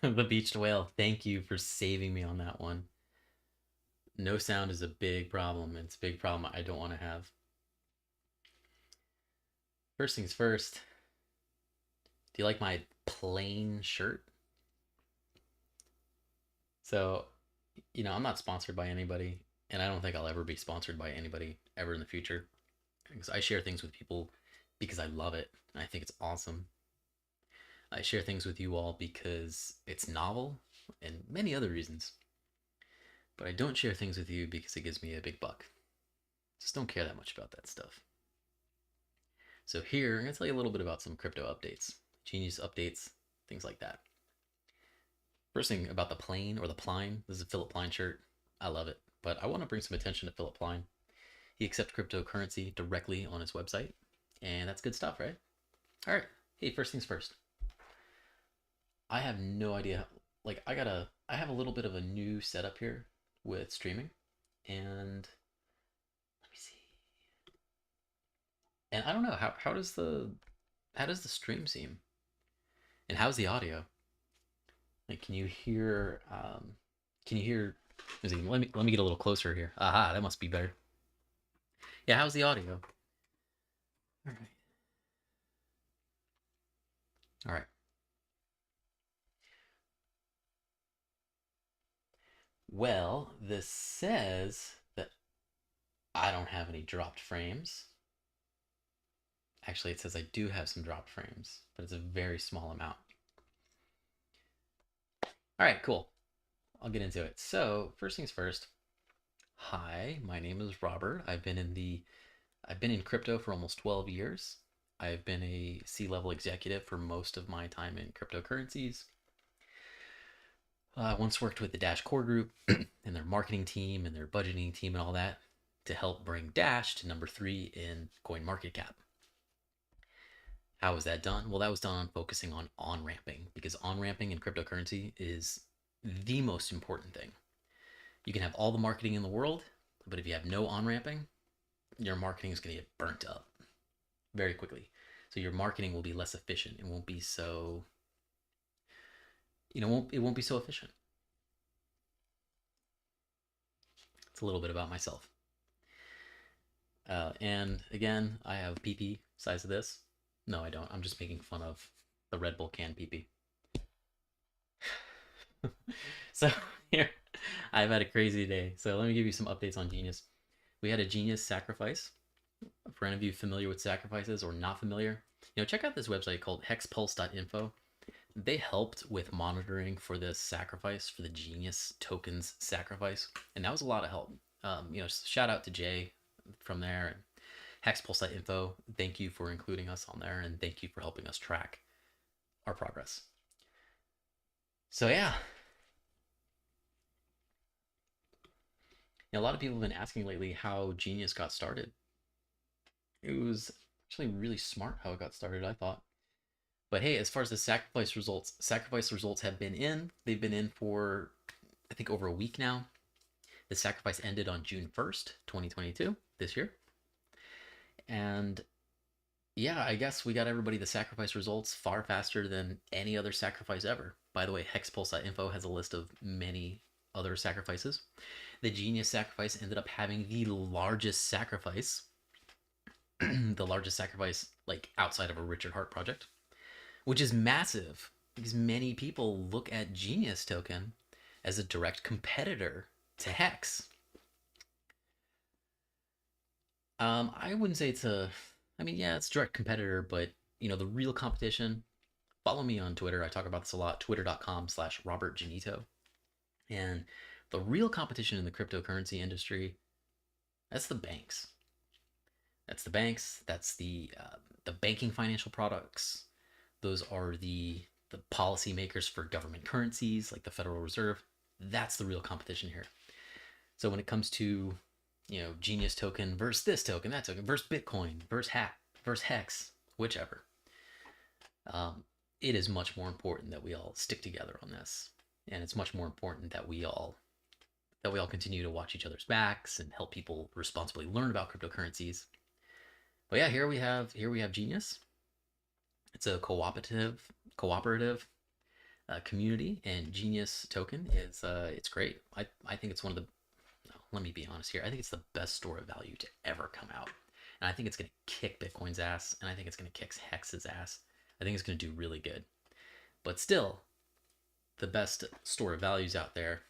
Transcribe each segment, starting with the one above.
The beached whale. Thank you for saving me on that one. No sound is a big problem. It's a big problem I don't want to have. First things first, do you like my plain shirt? So, I'm not sponsored by anybody, and I don't think I'll ever be sponsored by anybody ever in the future. Because I share things with people because I love it. And I think it's awesome. I share things with you all because it's novel and many other reasons. But I don't share things with you because it gives me a big buck. Just don't care that much about that stuff. So here, I'm going to tell you a little bit about some crypto updates, Genius updates, things like that. First thing about the plane or the Pline. This is a Philip Pline shirt. I love it. But I want to bring some attention to Philip Pline. He accepts cryptocurrency directly on his website. And that's good stuff, right? All right. Hey, first things first. I have no idea. Like, I have a little bit of a new setup here with streaming. And let me see. And I don't know how does the stream seem? And how's the audio? Like, can you hear let me get a little closer here. Aha, that must be better. Yeah, how's the audio? All right. All right. Well, this says that I don't have any dropped frames. Actually, it says I do have some dropped frames, but it's a very small amount. All right, cool. I'll get into it. So, first things first. Hi, my name is Robert. I've been in crypto for almost 12 years. I've been a C-level executive for most of my time in cryptocurrencies. I once worked with the Dash core group and their marketing team and their budgeting team and all that to help bring Dash to number 3 in coin market cap. How was that done? Well, that was done on focusing on ramping, because on ramping in cryptocurrency is the most important thing. You can have all the marketing in the world, but if you have no on ramping, your marketing is going to get burnt up very quickly. So your marketing will be less efficient. It won't be so, it won't be so efficient. It's a little bit about myself. And again, I have PP size of this. No, I don't. I'm just making fun of the Red Bull can PP. So here, I've had a crazy day. So let me give you some updates on Genius. We had a Genius sacrifice. For any of you familiar with sacrifices or not familiar, check out this website called HexPulse.info. They helped with monitoring for this sacrifice, for the Genius tokens sacrifice, and that was a lot of help. Shout out to Jay from there and HexPulse.info. Thank you for including us on there, and thank you for helping us track our progress. So yeah, a lot of people have been asking lately how Genius got started. It was actually really smart how it got started, I thought. But hey, as far as the sacrifice results have been in. They've been in for, I think, over a week now. The sacrifice ended on June 1st, 2022, this year. And yeah, I guess we got everybody the sacrifice results far faster than any other sacrifice ever. By the way, HexPulse.info has a list of many other sacrifices. The Genius sacrifice ended up having the largest sacrifice, the largest sacrifice like outside of a Richard Hart project, which is massive because many people look at Genius token as a direct competitor to Hex. I wouldn't say it's it's a direct competitor, but the real competition. Follow me on Twitter. I talk about this a lot. Twitter.com/Robert Genito. And the real competition in the cryptocurrency industry, that's the banks. That's the banking financial products. Those are the policymakers for government currencies like the Federal Reserve. That's the real competition here. So when it comes to Genius token versus this token, that token versus Bitcoin versus Hex, whichever, it is much more important that we all stick together on this, and it's much more important that we all continue to watch each other's backs and help people responsibly learn about cryptocurrencies. But yeah, here we have Genius. It's a cooperative. community and Genius token is it's great. I think it's one of the, no, let me be honest here. I think it's the best store of value to ever come out. And I think it's going to kick Bitcoin's ass, and I think it's going to kick Hex's ass. I think it's going to do really good. But still, the best store of values out there.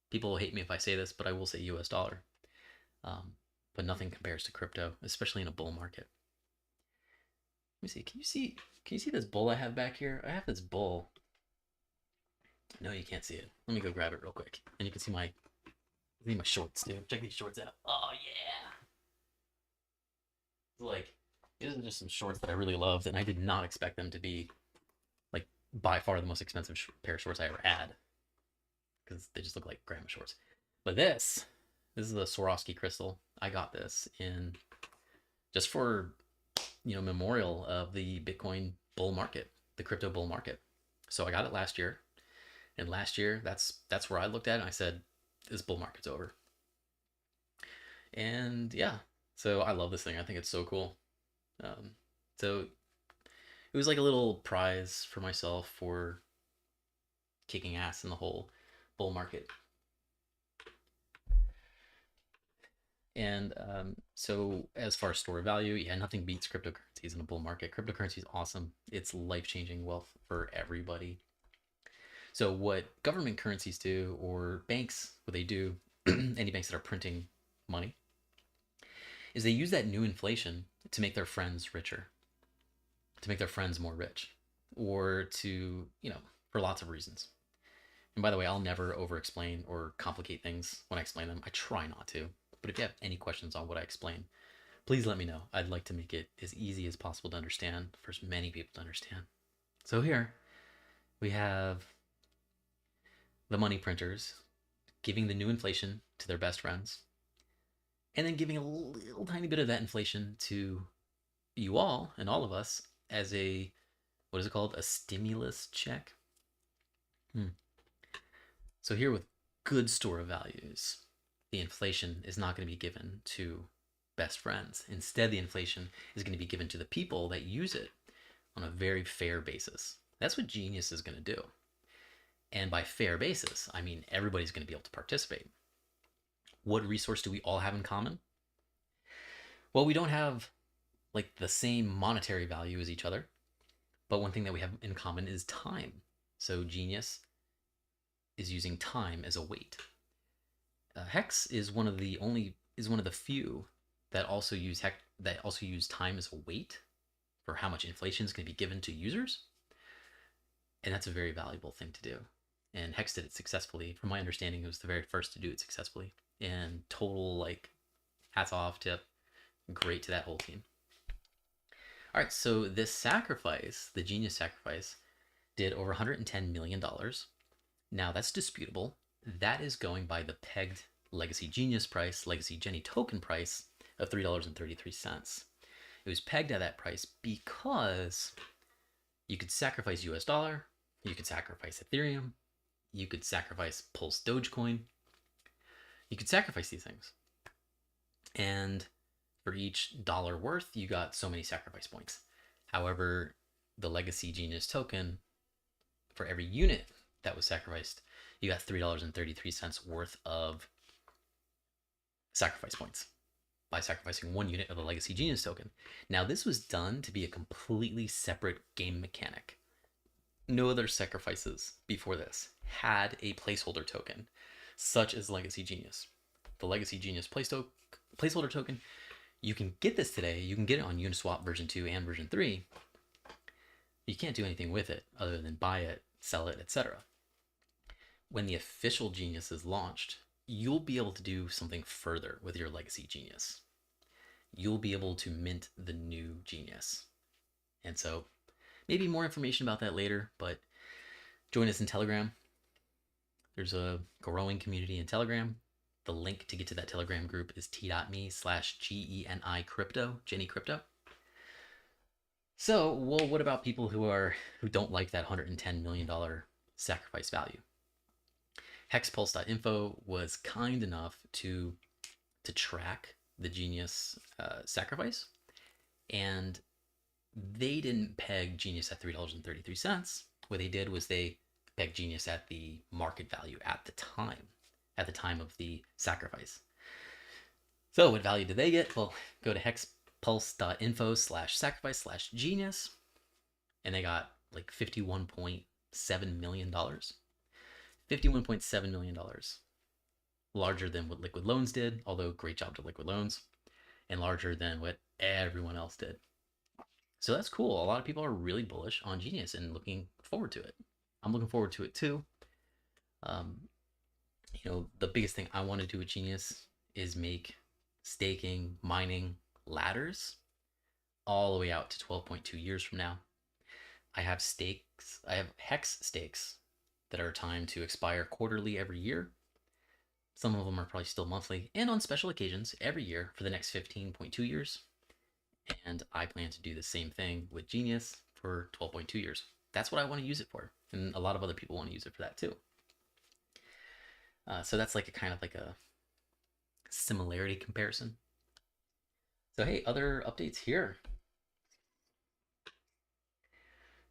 People will hate me if I say this, but I will say US dollar. But nothing compares to crypto, especially in a bull market. Let me see. Can you see this bull I have back here? I have this bull. No, you can't see it. Let me go grab it real quick. And you can see my shorts, dude. Check these shorts out. Oh yeah. Like, these are just some shorts that I really loved, and I did not expect them to be like by far the most expensive pair of shorts I ever had, because they just look like grandma shorts. But this is the Swarovski crystal. I got this in just for, memorial of the Bitcoin bull market, the crypto bull market. So I got it last year, and last year that's where I looked at it and I said, this bull market's over. And yeah, so I love this thing. I think it's so cool. So it was like a little prize for myself for kicking ass in the whole bull market. And so as far as store of value, yeah, nothing beats cryptocurrencies in a bull market. Cryptocurrency is awesome. It's life-changing wealth for everybody. So what government currencies do, or banks, what they do, any banks that are printing money, is they use that new inflation to make their friends richer, to make their friends more rich, or to, for lots of reasons. And by the way, I'll never over-explain or complicate things when I explain them. I try not to. But if you have any questions on what I explain, please let me know. I'd like to make it as easy as possible to understand for as many people to understand. So here we have the money printers giving the new inflation to their best friends, and then giving a little tiny bit of that inflation to you all and all of us as a, what is it called? A stimulus check. So here with good store of values, the inflation is not going to be given to best friends. Instead, the inflation is going to be given to the people that use it on a very fair basis. That's what Genius is going to do. And by fair basis, I mean everybody's going to be able to participate. What resource do we all have in common? Well, we don't have like the same monetary value as each other, but one thing that we have in common is time. So Genius is using time as a weight. Hex is one of the few that also use time as a weight for how much inflation is going to be given to users, and that's a very valuable thing to do. And Hex did it successfully. From my understanding, it was the very first to do it successfully. And total hats off, tip, great to that whole team. All right, so this sacrifice, the Genius sacrifice, did over $110 million. Now that's disputable. That is going by the pegged Legacy Genius price, Legacy GENI token price of $3.33. It was pegged at that price because you could sacrifice US dollar, you could sacrifice Ethereum, you could sacrifice Pulse Dogecoin. You could sacrifice these things. And for each dollar worth, you got so many sacrifice points. However, the Legacy Genius token, for every unit that was sacrificed, you got $3.33 worth of sacrifice points by sacrificing one unit of the Legacy Genius token. Now, this was done to be a completely separate game mechanic. No other sacrifices before this had a placeholder token, such as Legacy Genius. The Legacy Genius placeholder token, you can get this today. You can get it on Uniswap version 2 and version 3. You can't do anything with it other than buy it, sell it, etc. When the official Genius is launched, you'll be able to do something further with your Legacy Genius. You'll be able to mint the new Genius. And so maybe more information about that later, but join us in Telegram. There's a growing community in Telegram. The link to get to that Telegram group is t.me/GENI crypto, Geni crypto. So, well, what about people who don't like that $110 million sacrifice value? HexPulse.info was kind enough to track the Genius sacrifice, and they didn't peg Genius at $3.33. what they did was they pegged Genius at the market value at the time of the sacrifice. So what value did they get? Well, go to HexPulse.info /sacrifice/genius, and they got like $51.7 million. $51.7 million. Larger than what Liquid Loans did, although great job to Liquid Loans, and larger than what everyone else did. So that's cool. A lot of people are really bullish on Genius and looking forward to it. I'm looking forward to it too. Um, the biggest thing I want to do with Genius is make staking, mining ladders all the way out to 12.2 years from now. I have hex stakes that are timed to expire quarterly every year. Some of them are probably still monthly, and on special occasions every year for the next 15.2 years. And I plan to do the same thing with Genius for 12.2 years. That's what I want to use it for. And a lot of other people want to use it for that too. So that's like a kind of like a similarity comparison. So hey, other updates here.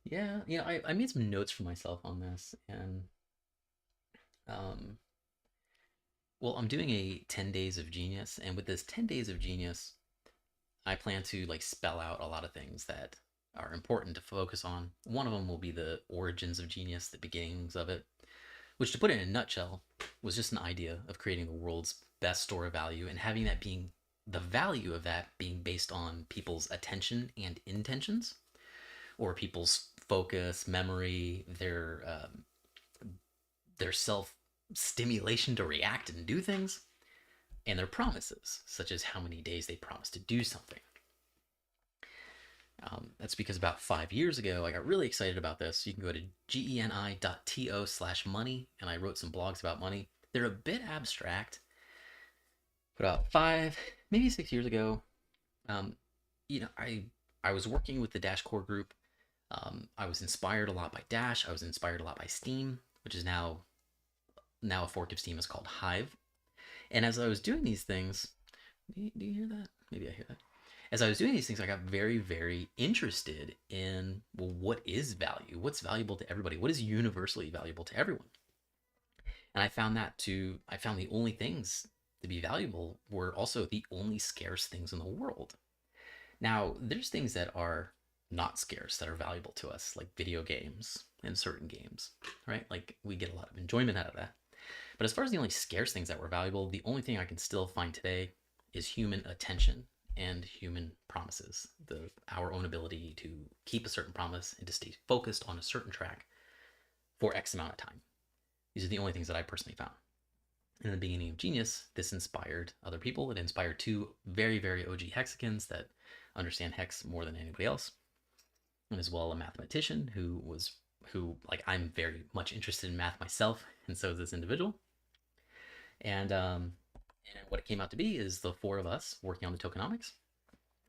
Yeah, I made some notes for myself on this, and well, I'm doing a 10 days of Genius, and with this 10 days of Genius, I plan to like spell out a lot of things that are important to focus on. One of them will be the origins of Genius, the beginnings of it, which, to put it in a nutshell, was just an idea of creating the world's best store of value and having that being the value of that being based on people's attention and intentions, or people's focus, memory, their self stimulation to react and do things, and their promises, such as how many days they promise to do something. That's because about 5 years ago, I got really excited about this. You can go to geni.to/money, and I wrote some blogs about money. They're a bit abstract, but about 5, maybe 6 years ago, I was working with the Dash Core group. I was inspired a lot by Dash. I was inspired a lot by Steam, which is now a fork of Steam is called Hive. And as I was doing these things, do you hear that? Maybe I hear that. As I was doing these things, I got very, very interested in, well, what is value? What's valuable to everybody? What is universally valuable to everyone? And I found the only things to be valuable were also the only scarce things in the world. Now, there's things that are not scarce that are valuable to us, like video games and certain games, right? Like we get a lot of enjoyment out of that. But as far as the only scarce things that were valuable, the only thing I can still find today is human attention and human promises. Our own ability to keep a certain promise and to stay focused on a certain track for X amount of time. These are the only things that I personally found. In the beginning of Genius, this inspired other people. It inspired 2 very, very OG hexagons that understand hex more than anybody else, and as well a mathematician who like, I'm very much interested in math myself, and so is this individual. And what it came out to be is the 4 of us working on the tokenomics.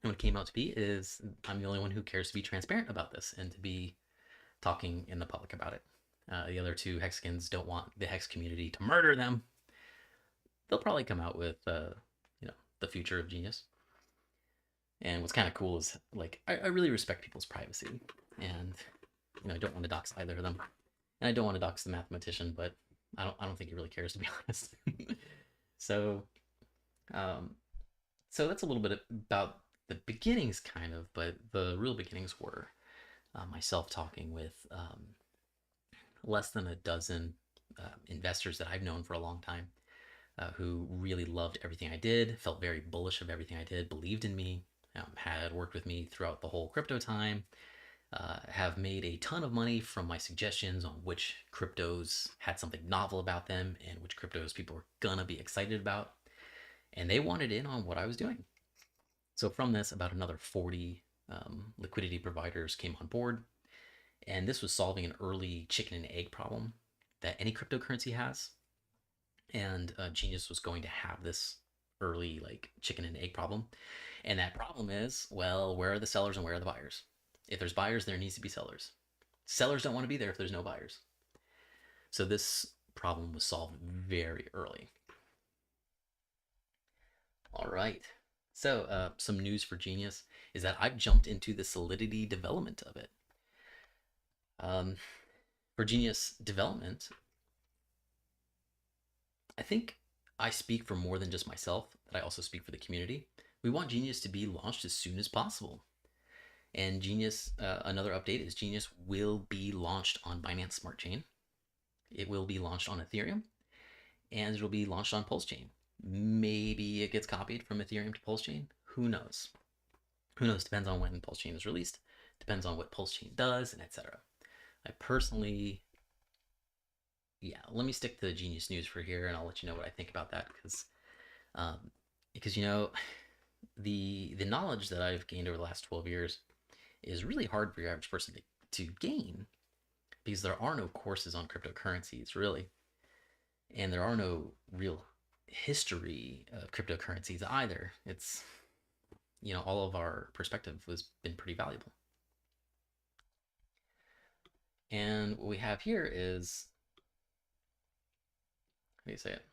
And what it came out to be is I'm the only one who cares to be transparent about this and to be talking in the public about it. The other 2 hexagons don't want the hex community to murder them. They'll probably come out with the future of Genius. And what's kind of cool is, like, I really respect people's privacy, and I don't want to dox either of them, and I don't want to dox the mathematician, but I don't think he really cares, to be honest. So so that's a little bit about the beginnings, kind of, but the real beginnings were myself talking with less than a dozen investors that I've known for a long time, who really loved everything I did, felt very bullish of everything I did, believed in me, had worked with me throughout the whole crypto time, have made a ton of money from my suggestions on which cryptos had something novel about them and which cryptos people were gonna be excited about. And they wanted in on what I was doing. So from this, about another 40 liquidity providers came on board. And this was solving an early chicken and egg problem that any cryptocurrency has. And Genius was going to have this early, like, chicken and egg problem. And that problem is, well, where are the sellers and where are the buyers? If there's buyers, there needs to be sellers. Sellers don't want to be there if there's no buyers. So this problem was solved very early. All right. So some news for Genius is that I've jumped into the Solidity development of it. For Genius development, I think I speak for more than just myself, that I also speak for the community. We want Genius to be launched as soon as possible. And Genius, another update is Genius will be launched on Binance Smart Chain. It will be launched on Ethereum, and it will be launched on Pulse Chain. Maybe it gets copied from Ethereum to Pulse Chain. Who knows? Who knows? Depends on when Pulse Chain is released. Depends on what Pulse Chain does, and etc. I personally, yeah, let me stick to the Genius news for here, and I'll let you know what I think about that um, because the knowledge that I've gained over the last 12 years is really hard for your average person to gain, because there are no courses on cryptocurrencies really, and there are no real history of cryptocurrencies either. It's, all of our perspective has been pretty valuable. And what we have here is, how do you say it?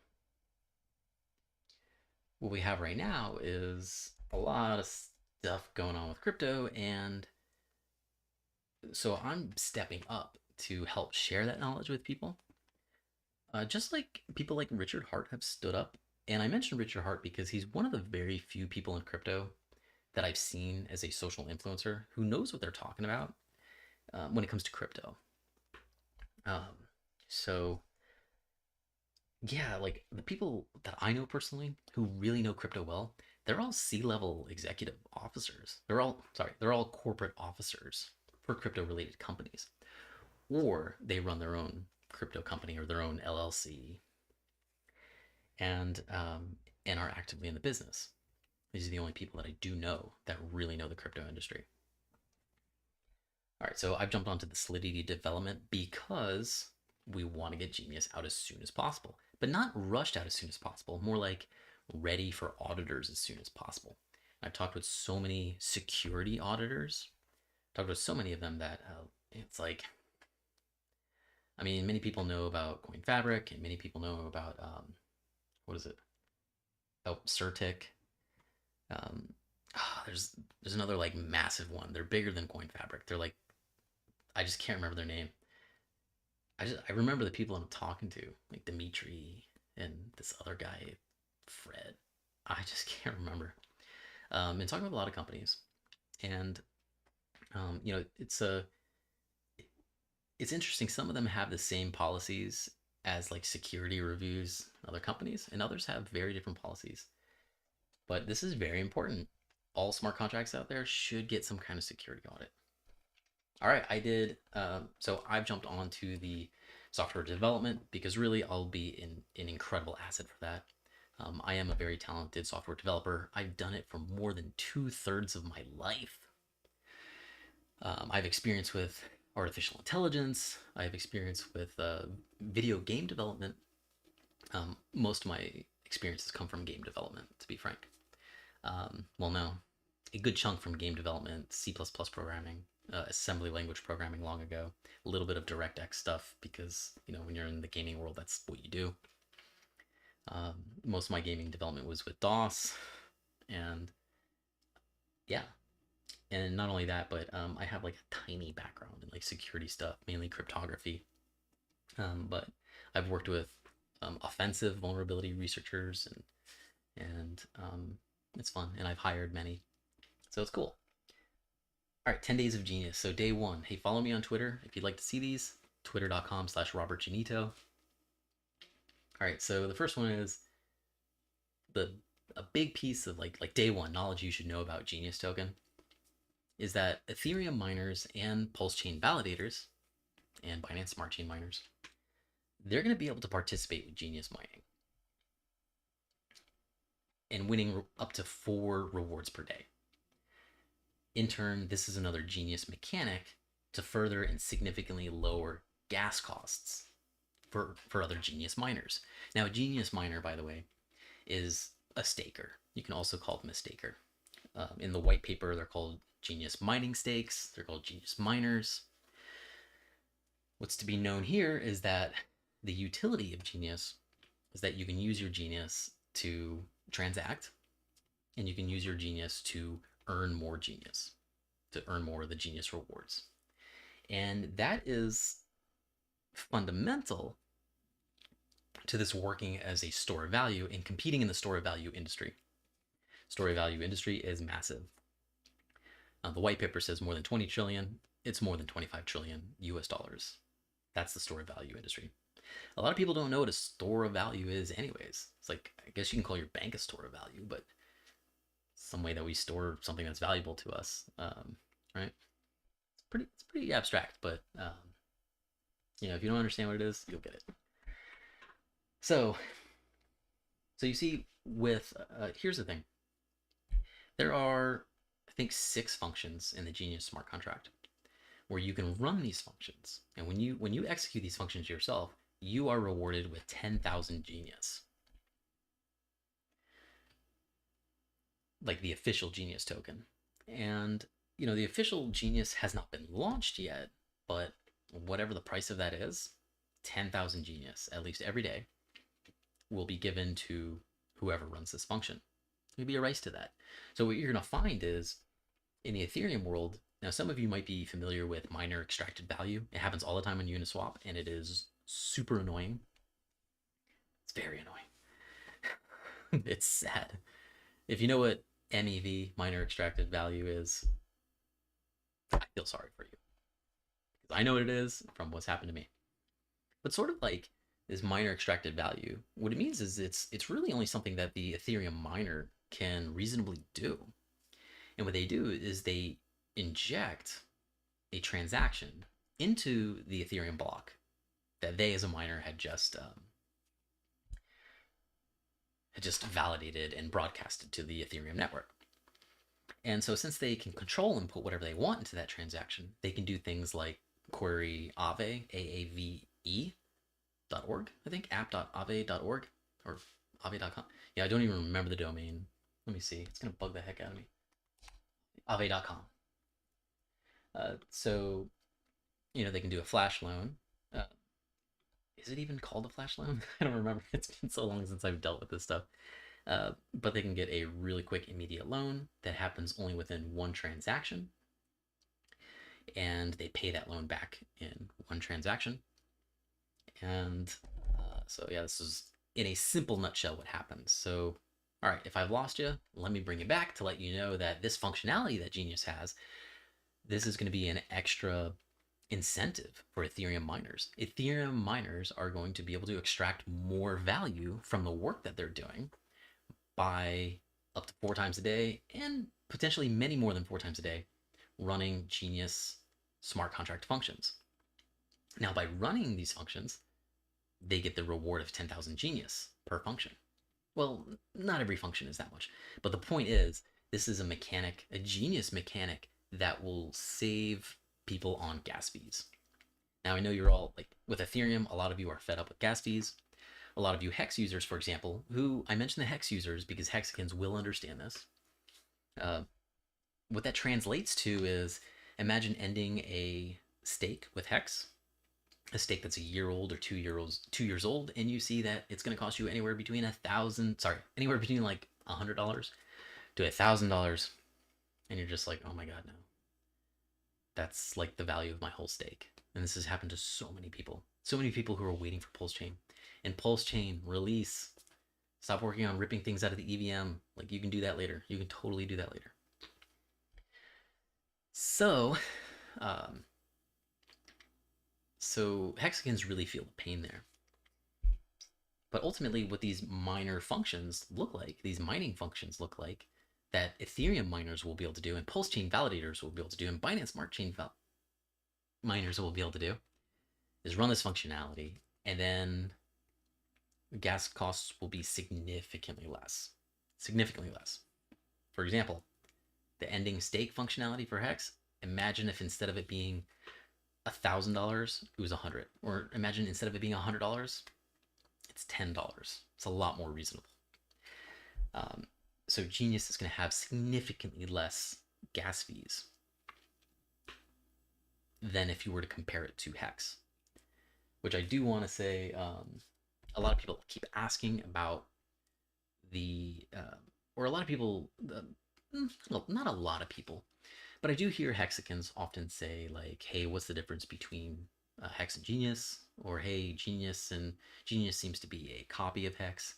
What we have right now is a lot of stuff going on with crypto, and so I'm stepping up to help share that knowledge with people. Just like people like Richard Hart have stood up. And I mentioned Richard Hart because he's one of the very few people in crypto that I've seen as a social influencer who knows what they're talking about when it comes to crypto. Um, so, yeah, like the people that I know personally who really know crypto well, they're all C-level executive officers. They're all corporate officers for crypto related companies, or they run their own crypto company or their own LLC, and and are actively in the business. These are the only people that I do know that really know the crypto industry. All right, so I've jumped onto the Solidity development because we want to get Genius out as soon as possible, but not rushed out as soon as possible, more like ready for auditors as soon as possible. I've talked with so many security auditors, talked with so many of them that it's like, I mean, many people know about Coin Fabric, and many people know about, what is it? Oh, Certic. Um, there's another like massive one. They're bigger than Coin Fabric. They're like, I just can't remember their name. I remember the people I'm talking to, like Dimitri and this other guy, Fred. I just can't remember. And talking with a lot of companies, and it's interesting. Some of them have the same policies as like security reviews, other companies, and others have very different policies. But this is very important. All smart contracts out there should get some kind of security audit. All right, I did. So I've jumped onto the software development because really I'll be an incredible asset for that. I am a very talented software developer. I've done it for more than 2/3 of my life. I've experience with artificial intelligence. I have experience with video game development. Most of my experiences come from game development, to be frank. Well, no, a good chunk from game development, C++ programming, assembly language programming long ago, a little bit of DirectX stuff because, when you're in the gaming world, that's what you do. Most of my gaming development was with DOS, and yeah. And not only that, but I have like a tiny background in like security stuff, mainly cryptography. But I've worked with offensive vulnerability researchers, and it's fun. And I've hired many, so it's cool. All right, 10 days of genius. So day one, hey, follow me on Twitter if you'd like to see these. Twitter.com/RobertGenito. All right, so the first one is the a big piece of like day one knowledge you should know about Genius token is that Ethereum miners and Pulse chain validators and Binance Smart Chain miners, they're going to be able to participate with Genius mining and winning up to 4 rewards per day. In turn, this is another Genius mechanic to further and significantly lower gas costs for other Genius miners. Now, a Genius miner, by the way, is a staker. You can also call them a staker. In the white paper, they're called Genius mining stakes. They're called Genius miners. What's to be known here is that the utility of Genius is that you can use your Genius to transact, and you can use your Genius to earn more Genius, to earn more of the Genius rewards. And that is fundamental to this working as a store of value and competing in the store of value industry. Store of value industry is massive. The white paper says more than 20 trillion. It's more than 25 trillion US dollars. That's the store of value industry. A lot of people don't know what a store of value is anyways. It's like, I guess you can call your bank a store of value, but some way that we store something that's valuable to us, right? It's pretty abstract, but if you don't understand what it is, you'll get it. So you see, with here's the thing. There are, I think, 6 functions in the Genius smart contract where you can run these functions, and when you execute these functions yourself, you are rewarded with 10,000 Genius, like the official Genius token. And the official Genius has not been launched yet, but whatever the price of that is, 10,000 Genius at least every day will be given to whoever runs this function. There'll be a race to that. So what you're going to find is, in the Ethereum world, now some of you might be familiar with miner extracted value. It happens all the time on Uniswap, and it is super annoying. It's very annoying. It's sad. If you know what MEV, miner extracted value, is, I feel sorry for you. Because I know what it is from what's happened to me. But sort of like this miner extracted value, what it means is it's really only something that the Ethereum miner can reasonably do. And what they do is they inject a transaction into the Ethereum block that they as a miner had just validated and broadcasted to the Ethereum network. And so since they can control and put whatever they want into that transaction, they can do things like query Aave, AAVE.org, I think, app.aave.org or aave.com. Yeah, I don't even remember the domain. Let me see. It's going to bug the heck out of me. Aave.com. So, they can do a flash loan. Is it even called a flash loan? I don't remember. It's been so long since I've dealt with this stuff. But they can get a really quick, immediate loan that happens only within one transaction. And they pay that loan back in one transaction. And this is in a simple nutshell what happens. So, all right, if I've lost you, let me bring you back to let you know that this functionality that Genius has, this is going to be an extra incentive for Ethereum miners. Ethereum miners are going to be able to extract more value from the work that they're doing by up to 4 times a day, and potentially many more than 4 times a day, running Genius smart contract functions. Now, by running these functions, they get the reward of 10,000 Genius per function. Well, not every function is that much, but the point is, this is a mechanic, a Genius mechanic that will save people on gas fees. Now, I know you're all, like, with Ethereum, a lot of you are fed up with gas fees. A lot of you Hex users, for example, who, I mention the Hex users because Hexicans will understand this. What that translates to is, imagine ending a stake with Hex, a stake that's a year old or 2 years old, and you see that it's going to cost you anywhere between anywhere between like $100 to $1,000, and you're just like, oh my god, no. That's like the value of my whole stake. And this has happened to so many people who are waiting for Pulse Chain. And Pulse Chain release, stop working on ripping things out of the EVM. Like, you can do that later. You can totally do that later. So Hexicans really feel the pain there. But ultimately, what these miner functions look like, these mining functions look like, that Ethereum miners will be able to do, and Pulse Chain validators will be able to do, and Binance Smart Chain miners will be able to do, is run this functionality, and then gas costs will be significantly less. Significantly less. For example, the ending stake functionality for Hex, imagine if instead of it being $1,000, it was $100. Or imagine instead of it being $100, it's $10. It's a lot more reasonable. So Genius is going to have significantly less gas fees than if you were to compare it to Hex. Which I do want to say, a lot of people keep asking about or a lot of people, well, not a lot of people, but I do hear Hexicans often say, like, hey, what's the difference between Hex and Genius, or hey, Genius and Genius seems to be a copy of Hex.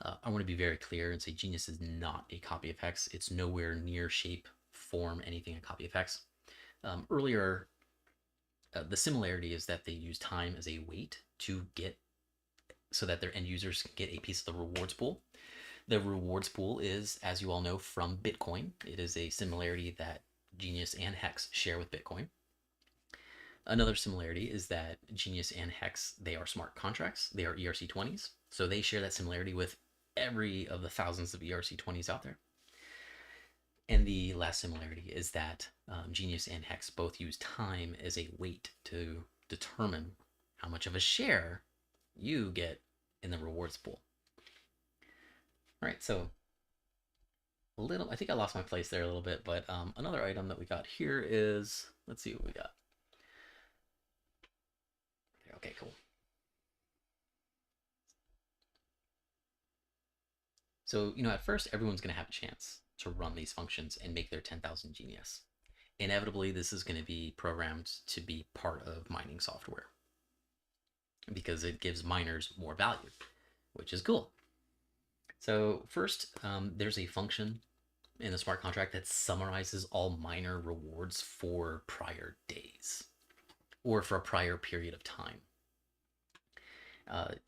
I want to be very clear and say Genius is not a copy of Hex. It's nowhere near shape, form, anything a copy of Hex. Earlier, the similarity is that they use time as a weight to get so that their end users can get a piece of the rewards pool. The rewards pool is, as you all know, from Bitcoin. It is a similarity that Genius and Hex share with Bitcoin. Another similarity is that Genius and Hex, they are smart contracts. They are ERC20s. So they share that similarity with every of the thousands of ERC20s out there. And the last similarity is that Genius and Hex both use time as a weight to determine how much of a share you get in the rewards pool. All right, so I think I lost my place there a little bit, but another item that we got here is, let's see what we got. Okay, cool. So, at first, everyone's going to have a chance to run these functions and make their 10,000 Genius. Inevitably, this is going to be programmed to be part of mining software because it gives miners more value, which is cool. So first, there's a function in the smart contract that summarizes all miner rewards for prior days or for a prior period of time.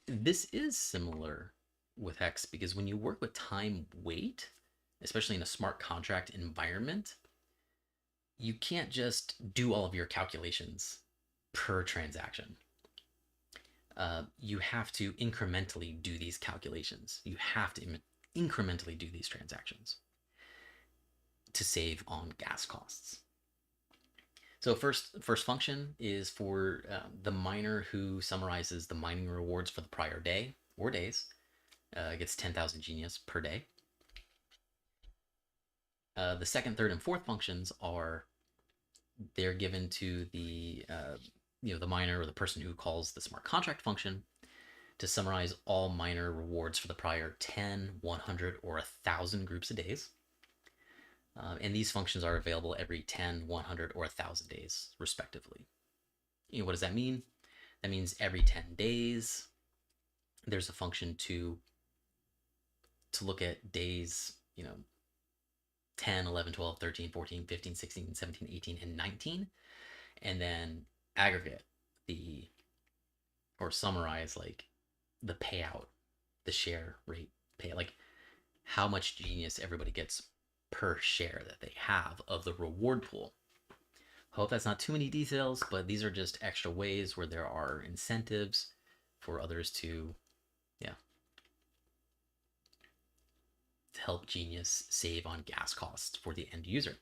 This is similar with Hex because when you work with time weight, especially in a smart contract environment, you can't just do all of your calculations per transaction. You have to incrementally do these calculations. You have to incrementally do these transactions to save on gas costs. So first function is for the miner who summarizes the mining rewards for the prior day or days. Gets 10,000 Genius per day. The second, third, and fourth functions they're given to the the miner or the person who calls the smart contract function to summarize all miner rewards for the prior 10, 100, or 1,000 groups of days. And these functions are available every 10, 100, or 1,000 days, respectively. What does that mean? That means every 10 days, there's a function to look at days, 10, 11, 12, 13, 14, 15, 16, 17, 18, and 19, and then aggregate or summarize like the payout, the share rate payout, like how much Genius everybody gets per share that they have of the reward pool. Hope that's not too many details, but these are just extra ways where there are incentives for others to help Genius save on gas costs for the end user. If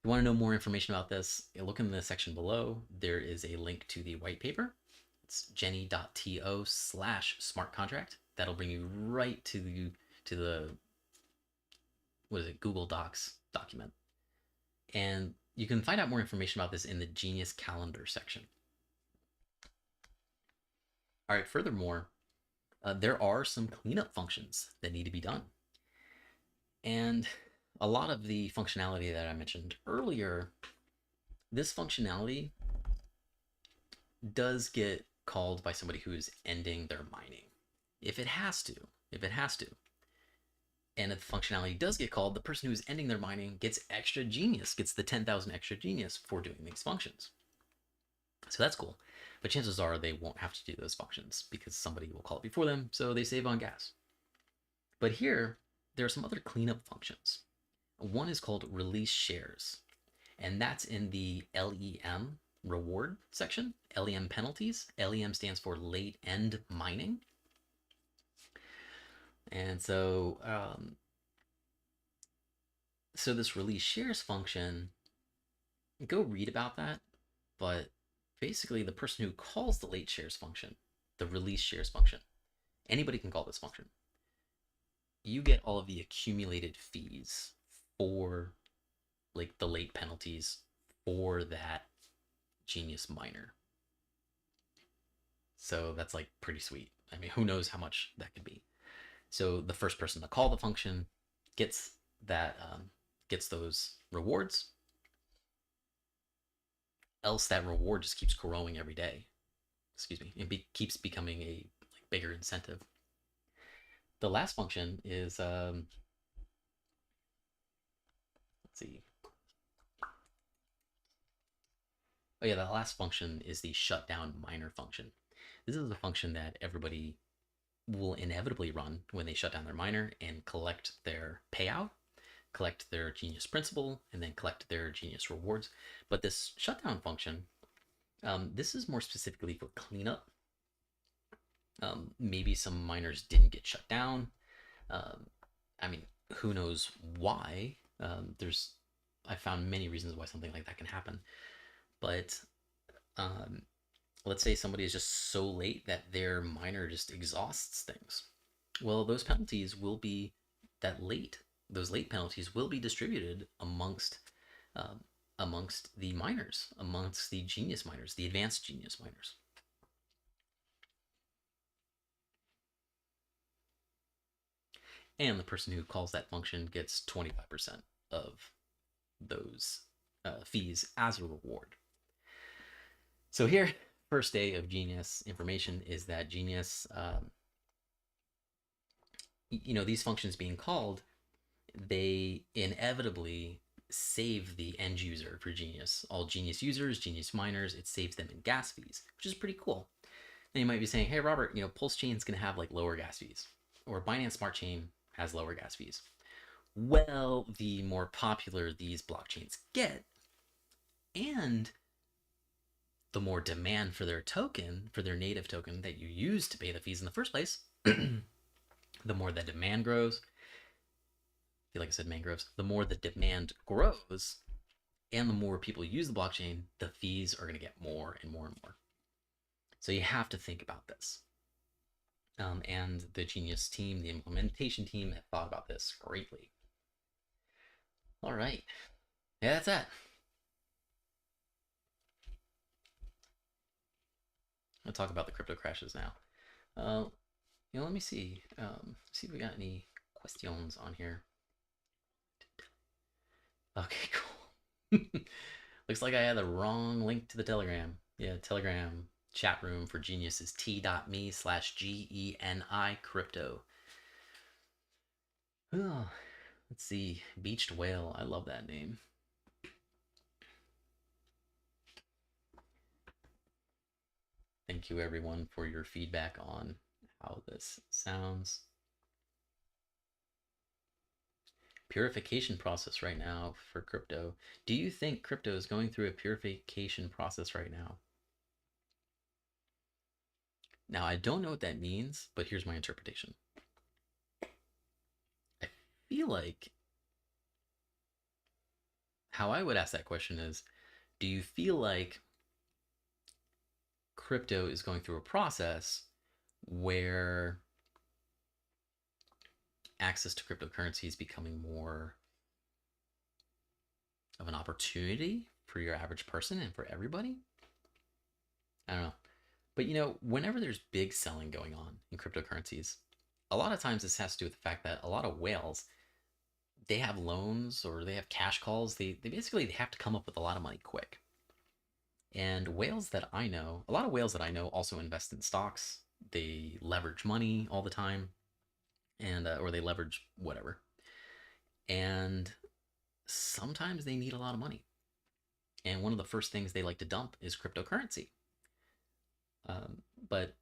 you want to know more information about this, look in the section below. There is a link to the white paper. It's geni.to/smart contract. That'll bring you right to the Google Docs document. And you can find out more information about this in the Genius calendar section. All right, furthermore, there are some cleanup functions that need to be done. And a lot of the functionality that I mentioned earlier, this functionality does get called by somebody who is ending their mining. If it has to. And if the functionality does get called, the person who's ending their mining gets extra Genius, gets the 10,000 extra Genius for doing these functions. So that's cool. But chances are they won't have to do those functions because somebody will call it before them, so they save on gas. But here, there are some other cleanup functions. One is called release shares, and that's in the LEM reward section, LEM penalties. LEM stands for late end mining. And so, so this release shares function, go read about that, but basically the person who calls the late shares function, the release shares function, anybody can call this function. You get all of the accumulated fees for like the late penalties for that Genius miner. So that's like pretty sweet. I mean, who knows how much that could be. So the first person to call the function gets that gets those rewards. else that reward just keeps growing every day. Excuse me, it keeps becoming a like, bigger incentive. The last function is let's see. Oh yeah, the last function is the shutdown miner function. This is a function that everybody will inevitably run when they shut down their miner and collect their payout, collect their genius principal, and then collect their genius rewards. But this shutdown function, this is more specifically for cleanup. Maybe some miners didn't get shut down. Um, I mean, who knows why? I found many reasons why something like that can happen. But um, let's say somebody is just so late that their miner just exhausts things. Well, those penalties will be that late. Those late penalties will be distributed um, amongst the miners, amongst the genius miners, the advanced genius miners. And the person who calls that function gets 25% of those fees as a reward. So here, first day of Genius information is that Genius, these functions being called, they inevitably save the end user for Genius. All Genius users, Genius miners, it saves them in gas fees, which is pretty cool. And you might be saying, hey, Robert, Pulse Chain's going to have like lower gas fees, or Binance Smart Chain has lower gas fees. Well, the more popular these blockchains get, and the more demand for their token, for their native token that you use to pay the fees in the first place, the more that demand grows. I feel like I said mangroves. The more the demand grows, and the more people use the blockchain, the fees are going to get more and more and more. So you have to think about this. And the Genius team, the implementation team, have thought about this greatly. All right. Yeah, that's that. I'll talk about the crypto crashes now. Let me see. See if we got any questions on here. Okay, cool. Looks like I had the wrong link to the Telegram. Yeah, Telegram chat room for Genius is t.me/GENI crypto. Oh, let's see. Beached Whale. I love that name. Thank you, everyone, for your feedback on how this sounds. Purification process right now for crypto. Do you think crypto is going through a purification process right now? Now, I don't know what that means, but here's my interpretation. I feel like how I would ask that question is, do you feel like crypto is going through a process where access to cryptocurrency is becoming more of an opportunity for your average person and for everybody? I don't know. But whenever there's big selling going on in cryptocurrencies, a lot of times this has to do with the fact that a lot of whales, they have loans or they have cash calls. They basically have to come up with a lot of money quick. And whales that I know, a lot of whales that I know also invest in stocks. They leverage money all the time, and or they leverage whatever. And sometimes they need a lot of money. And one of the first things they like to dump is cryptocurrency. But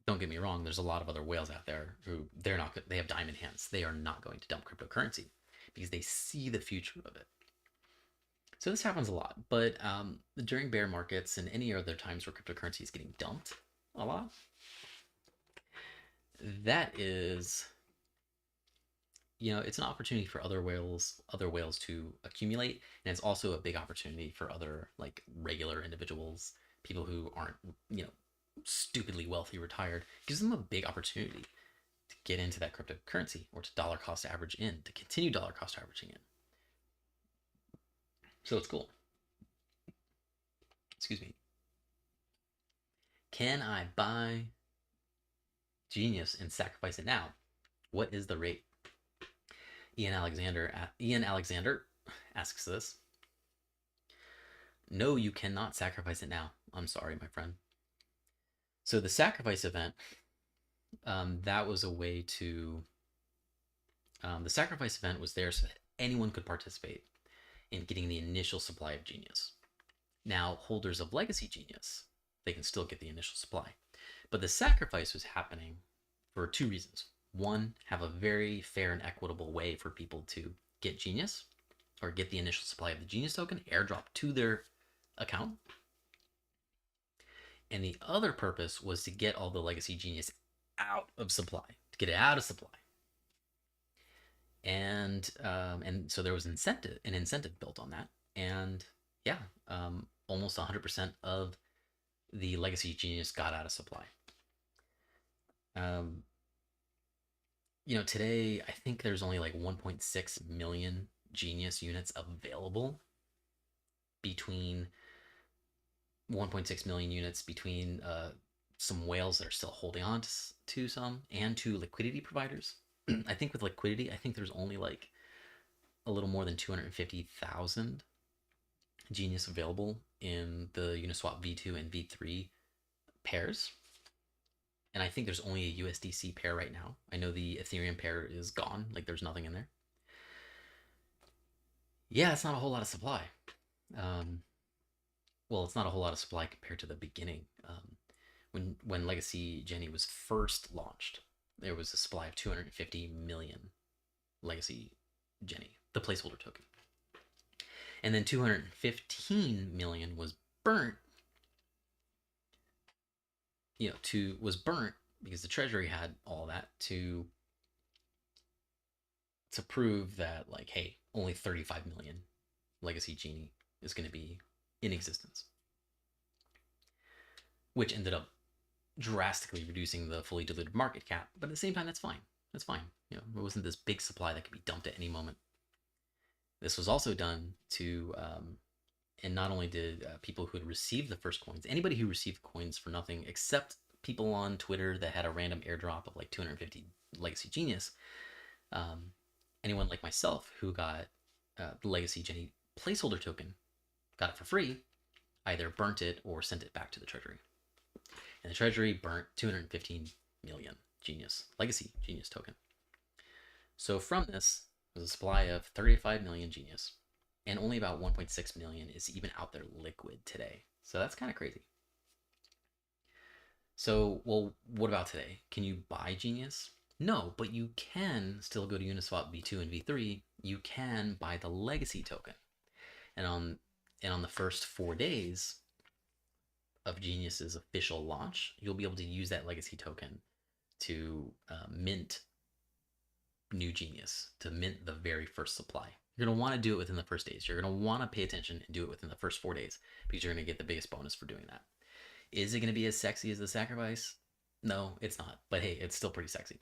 don't get me wrong, there's a lot of other whales out there who they have diamond hands. They are not going to dump cryptocurrency because they see the future of it. So this happens a lot, but during bear markets and any other times where cryptocurrency is getting dumped a lot, that is, it's an opportunity for other whales to accumulate, and it's also a big opportunity for other like regular individuals, people who aren't, stupidly wealthy retired. It gives them a big opportunity to get into that cryptocurrency or to dollar cost average in, to continue dollar cost averaging in. So it's cool. Excuse me. Can I buy Genius and sacrifice it now? What is the rate? Ian Alexander asks this. No, you cannot sacrifice it now. I'm sorry, my friend. So the sacrifice event, that was a way to. The sacrifice event was there so that anyone could participate in getting the initial supply of Genius. Now, holders of Legacy Genius, they can still get the initial supply. But the sacrifice was happening for two reasons. One, have a very fair and equitable way for people to get Genius or get the initial supply of the Genius token airdrop to their account. And the other purpose was to get all the Legacy Genius out of supply, to get it out of supply. And so there was an incentive built on that. And yeah, almost 100% of the Legacy Genius got out of supply. Today I think there's only like 1.6 million Genius units available, between 1.6 million units between some whales that are still holding on to some, and to liquidity providers. I think with liquidity, I think there's only like a little more than 250,000 Genius available in the Uniswap V2 and V3 pairs. And I think there's only a USDC pair right now. I know the Ethereum pair is gone, like there's nothing in there. Yeah, it's not a whole lot of supply. Well, it's not a whole lot of supply compared to the beginning. When Legacy GENI was first launched, there was a supply of 250 million Legacy GENI, the placeholder token. And then 215 million was burnt. Was burnt because the treasury had all that to prove that, like, hey, only 35 million Legacy GENI is going to be in existence, which ended up drastically reducing the fully diluted market cap. But at the same time, that's fine. That's fine. It wasn't this big supply that could be dumped at any moment. This was also done to, and not only did people who had received the first coins, anybody who received coins for nothing, except people on Twitter that had a random airdrop of like 250 Legacy Genius, anyone like myself who got the Legacy GENI placeholder token, got it for free, either burnt it or sent it back to the treasury. And the treasury burnt 215 million Legacy Genius token. So from this, there's a supply of 35 million Genius, and only about 1.6 million is even out there liquid today. So that's kind of crazy. So, well, what about today? Can you buy Genius? No, but you can still go to Uniswap V2 and V3. You can buy the Legacy token. And on the first 4 days of Genius's official launch, you'll be able to use that Legacy token to mint new Genius, to mint the very first supply. You're going to want to do it within the first days. You're going to want to pay attention and do it within the first 4 days, because you're going to get the biggest bonus for doing that. Is it going to be as sexy as the sacrifice? No, it's not. But hey, it's still pretty sexy.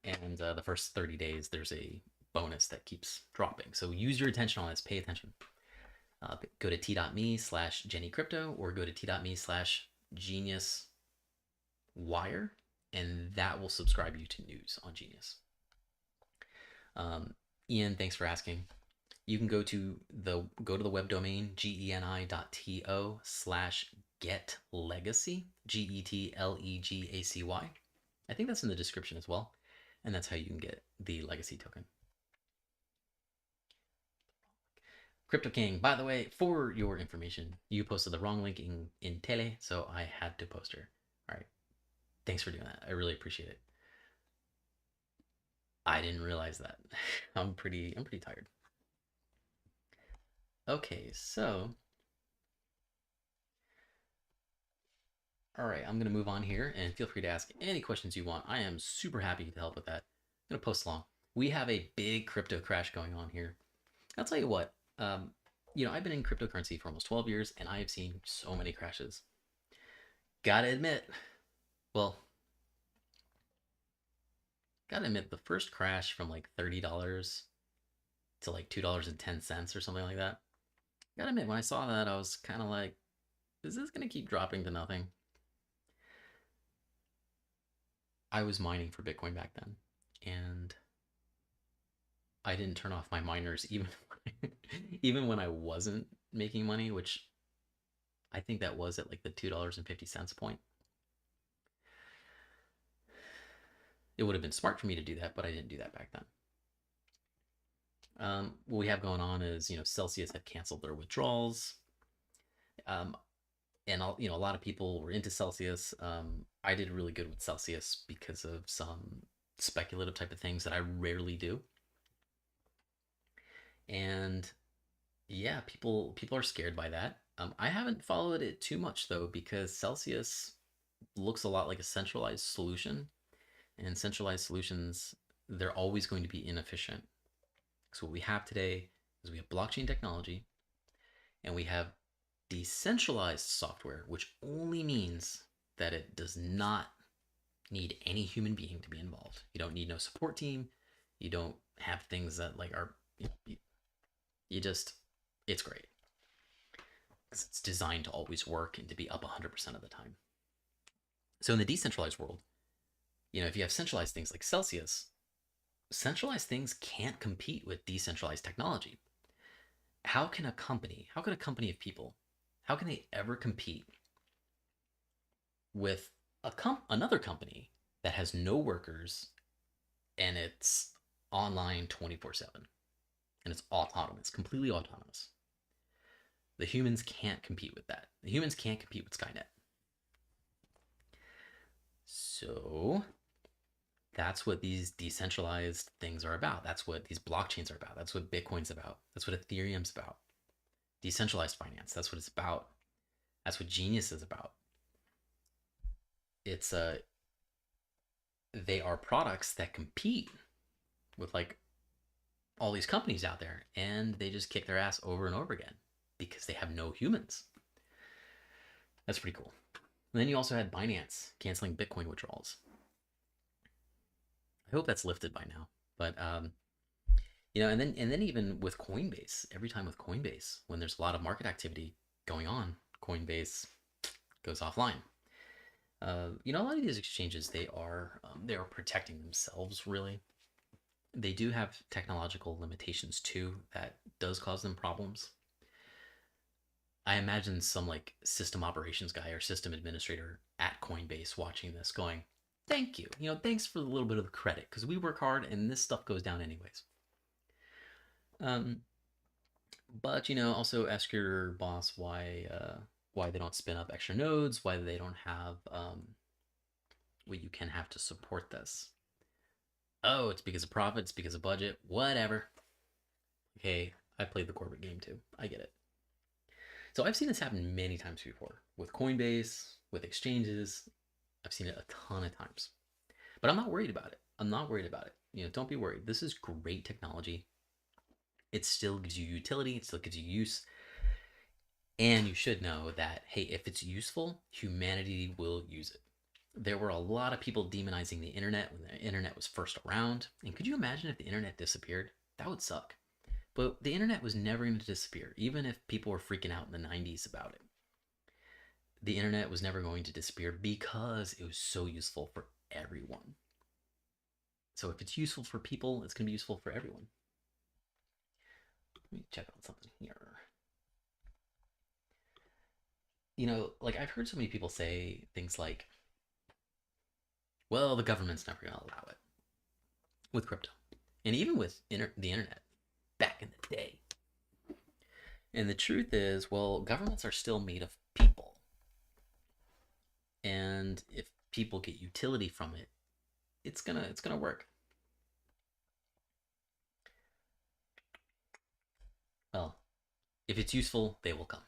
And the first 30 days, there's a bonus that keeps dropping. So use your attention on this. Pay attention. Go to t.me/GeniCrypto or go to t.me/GeniusWire, and that will subscribe you to news on Genius. Ian, thanks for asking. You can go to the web domain geni.to/getlegacy, GETLEGACY. I think that's in the description as well, and that's how you can get the Legacy token. Crypto King, by the way, for your information, you posted the wrong link in Tele, so I had to post her. All right, thanks for doing that. I really appreciate it. I didn't realize that. I'm pretty tired. Okay, so all right, I'm gonna move on here, and feel free to ask any questions you want. I am super happy to help with that. I'm gonna post along. We have a big crypto crash going on here. I'll tell you what. I've been in cryptocurrency for almost 12 years, and I have seen so many crashes. Gotta admit, the first crash from like $30 to like $2.10 or something like that. Gotta admit, when I saw that, I was kind of like, is this gonna keep dropping to nothing? I was mining for Bitcoin back then, and I didn't turn off my miners even when I wasn't making money, which I think that was at like the $2.50 point. It would have been smart for me to do that, but I didn't do that back then. What we have going on is, Celsius had canceled their withdrawals. Um, and a lot of people were into Celsius. I did really good with Celsius because of some speculative type of things that I rarely do. And yeah, people are scared by that. I haven't followed it too much though because Celsius looks a lot like a centralized solution, and centralized solutions, they're always going to be inefficient. So what we have today is we have blockchain technology and we have decentralized software, which only means that it does not need any human being to be involved. You don't need no support team. You don't have things that like are you just it's great. It's designed to always work and to be up 100% of the time. So in the decentralized world, if you have centralized things like Celsius, centralized things can't compete with decentralized technology. How can a company of people, how can they ever compete with another company that has no workers and it's online 24/7 and it's autonomous, completely autonomous? The humans can't compete with that. The humans can't compete with Skynet. So that's what these decentralized things are about. That's what these blockchains are about. That's what Bitcoin's about. That's what Ethereum's about. Decentralized finance. That's what it's about. That's what Genius is about. It's they are products that compete with like all these companies out there, and they just kick their ass over and over again because they have no humans. That's pretty cool. And then you also had Binance canceling Bitcoin withdrawals. I hope that's lifted by now. But and then even with Coinbase, every time with Coinbase, when there's a lot of market activity going on, Coinbase goes offline. A lot of these exchanges, they are protecting themselves really. They do have technological limitations too that does cause them problems. I imagine some like system operations guy or system administrator at Coinbase watching this going, thank you. Thanks for a little bit of the credit because we work hard and this stuff goes down anyways. Um, but also ask your boss why they don't spin up extra nodes, why they don't have what you can have to support this. Oh, it's because of profit, it's because of budget, whatever. Okay, I played the corporate game too. I get it. So I've seen this happen many times before with Coinbase, with exchanges. I've seen it a ton of times. But I'm not worried about it. I'm not worried about it. Don't be worried. This is great technology. It still gives you utility, it still gives you use. And you should know that, hey, if it's useful, humanity will use it. There were a lot of people demonizing the internet when the internet was first around. And could you imagine if the internet disappeared? That would suck. But the internet was never going to disappear, even if people were freaking out in the 90s about it. The internet was never going to disappear because it was so useful for everyone. So if it's useful for people, it's going to be useful for everyone. Let me check on something here. Like I've heard so many people say things like, well, the government's never going to allow it with crypto. And even with the internet back in the day. And the truth is, well, governments are still made of people. And if people get utility from it, it's gonna work. Well, if it's useful, they will come.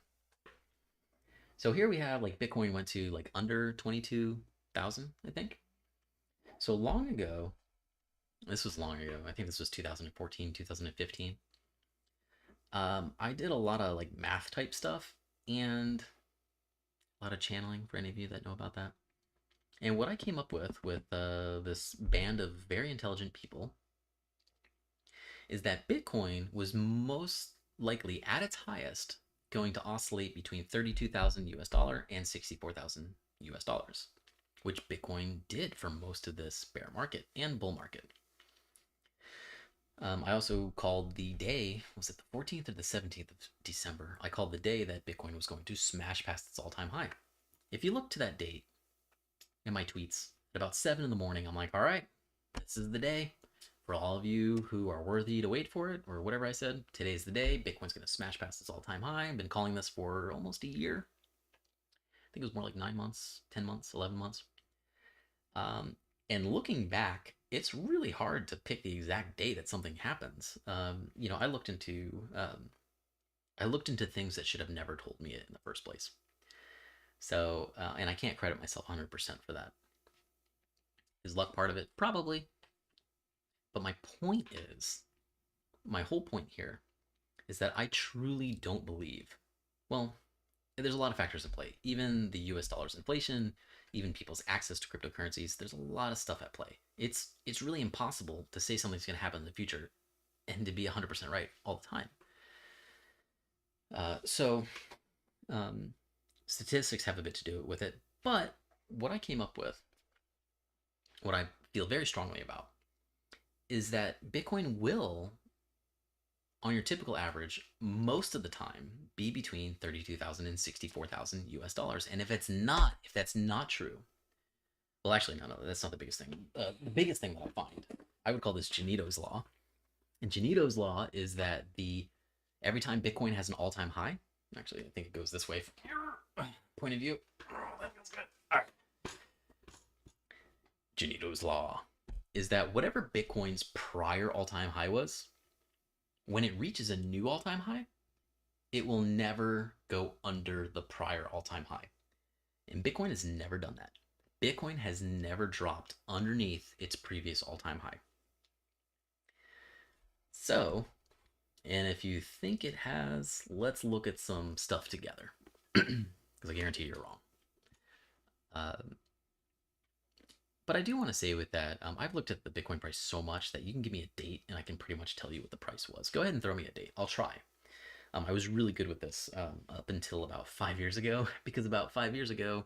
So here we have like Bitcoin went to like under 22,000, I think. So long ago, this was long ago. I think this was 2014, 2015. I did a lot of like math type stuff and a lot of channeling for any of you that know about that. And what I came up with this band of very intelligent people is that Bitcoin was most likely at its highest going to oscillate between 32,000 US dollar and 64,000 US dollars, which Bitcoin did for most of this bear market and bull market. I also called the day, was it the 14th or the 17th of December? I called the day that Bitcoin was going to smash past its all time high. If you look to that date in my tweets at about 7 in the morning, I'm like, all right, this is the day. For all of you who are worthy to wait for it, or whatever I said, today's the day. Bitcoin's going to smash past its all time high. I've been calling this for almost a year. I think it was more like 9 months, 10 months, 11 months. And looking back, it's really hard to pick the exact day that something happens. I looked into things that should have never told me it in the first place. So, and I can't credit myself 100% for that. Is luck part of it? Probably. But my whole point here is that I truly don't believe, well, there's a lot of factors at play. Even the US dollar's inflation, even people's access to cryptocurrencies, there's a lot of stuff at play. It's really impossible to say something's going to happen in the future and to be 100% right all the time. So statistics have a bit to do with it, but what I came up with, what I feel very strongly about, is that Bitcoin will, on your typical average, most of the time be between 32,000 and 64,000 US dollars. And if that's not true, well, actually, no, that's not the biggest thing. The biggest thing that I find, I would call this Genito's law. And Genito's law is that every time Bitcoin has an all-time high, actually, I think it goes this way from your point of view. Oh, that feels good. All right. Genito's law is that whatever Bitcoin's prior all-time high was, when it reaches a new all-time high, it will never go under the prior all-time high. And Bitcoin has never done that. Bitcoin has never dropped underneath its previous all-time high. So, and if you think it has, let's look at some stuff together. Because I guarantee you're wrong. But I do want to say with that, I've looked at the Bitcoin price so much that you can give me a date and I can pretty much tell you what the price was. Go ahead and throw me a date. I'll try. I was really good with this up until about 5 years ago, because about 5 years ago,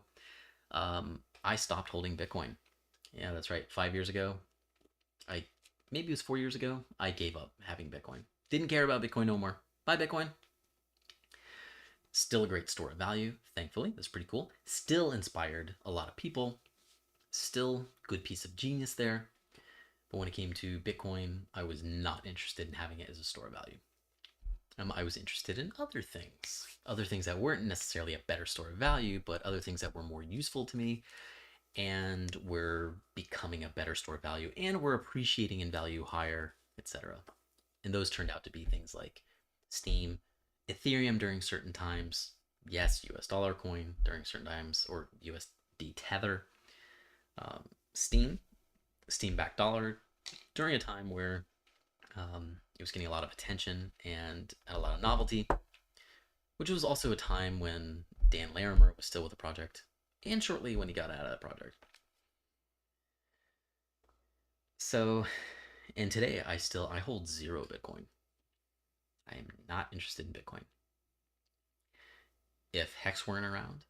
I stopped holding Bitcoin. Yeah, that's right. 5 years ago, maybe it was 4 years ago, I gave up having Bitcoin. Didn't care about Bitcoin no more. Bye, Bitcoin. Still a great store of value, thankfully. That's pretty cool. Still inspired a lot of people. Still good piece of genius there. But when it came to Bitcoin, I was not interested in having it as a store of value. I was interested in other things that weren't necessarily a better store of value, but other things that were more useful to me and were becoming a better store of value and were appreciating in value higher, etc. And those turned out to be things like Steam, Ethereum during certain times, yes, US dollar coin during certain times, or USD Tether, Steam backed dollar during a time where it was getting a lot of attention and a lot of novelty, which was also a time when Dan Larimer was still with the project, and shortly when he got out of that project. So, and today I hold 0 Bitcoin. I am not interested in Bitcoin. If Hex weren't around,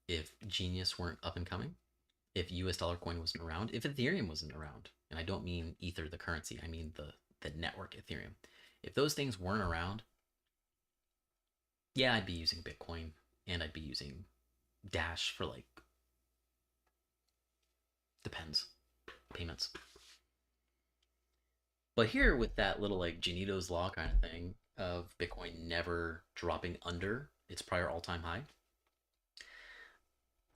if Genius weren't up and coming, if US dollar coin wasn't around, if Ethereum wasn't around, and I don't mean Ether, the currency, I mean the network Ethereum. If those things weren't around, yeah, I'd be using Bitcoin and I'd be using Dash for depends, payments. But here with that little Genito's law kind of thing of Bitcoin never dropping under its prior all-time high,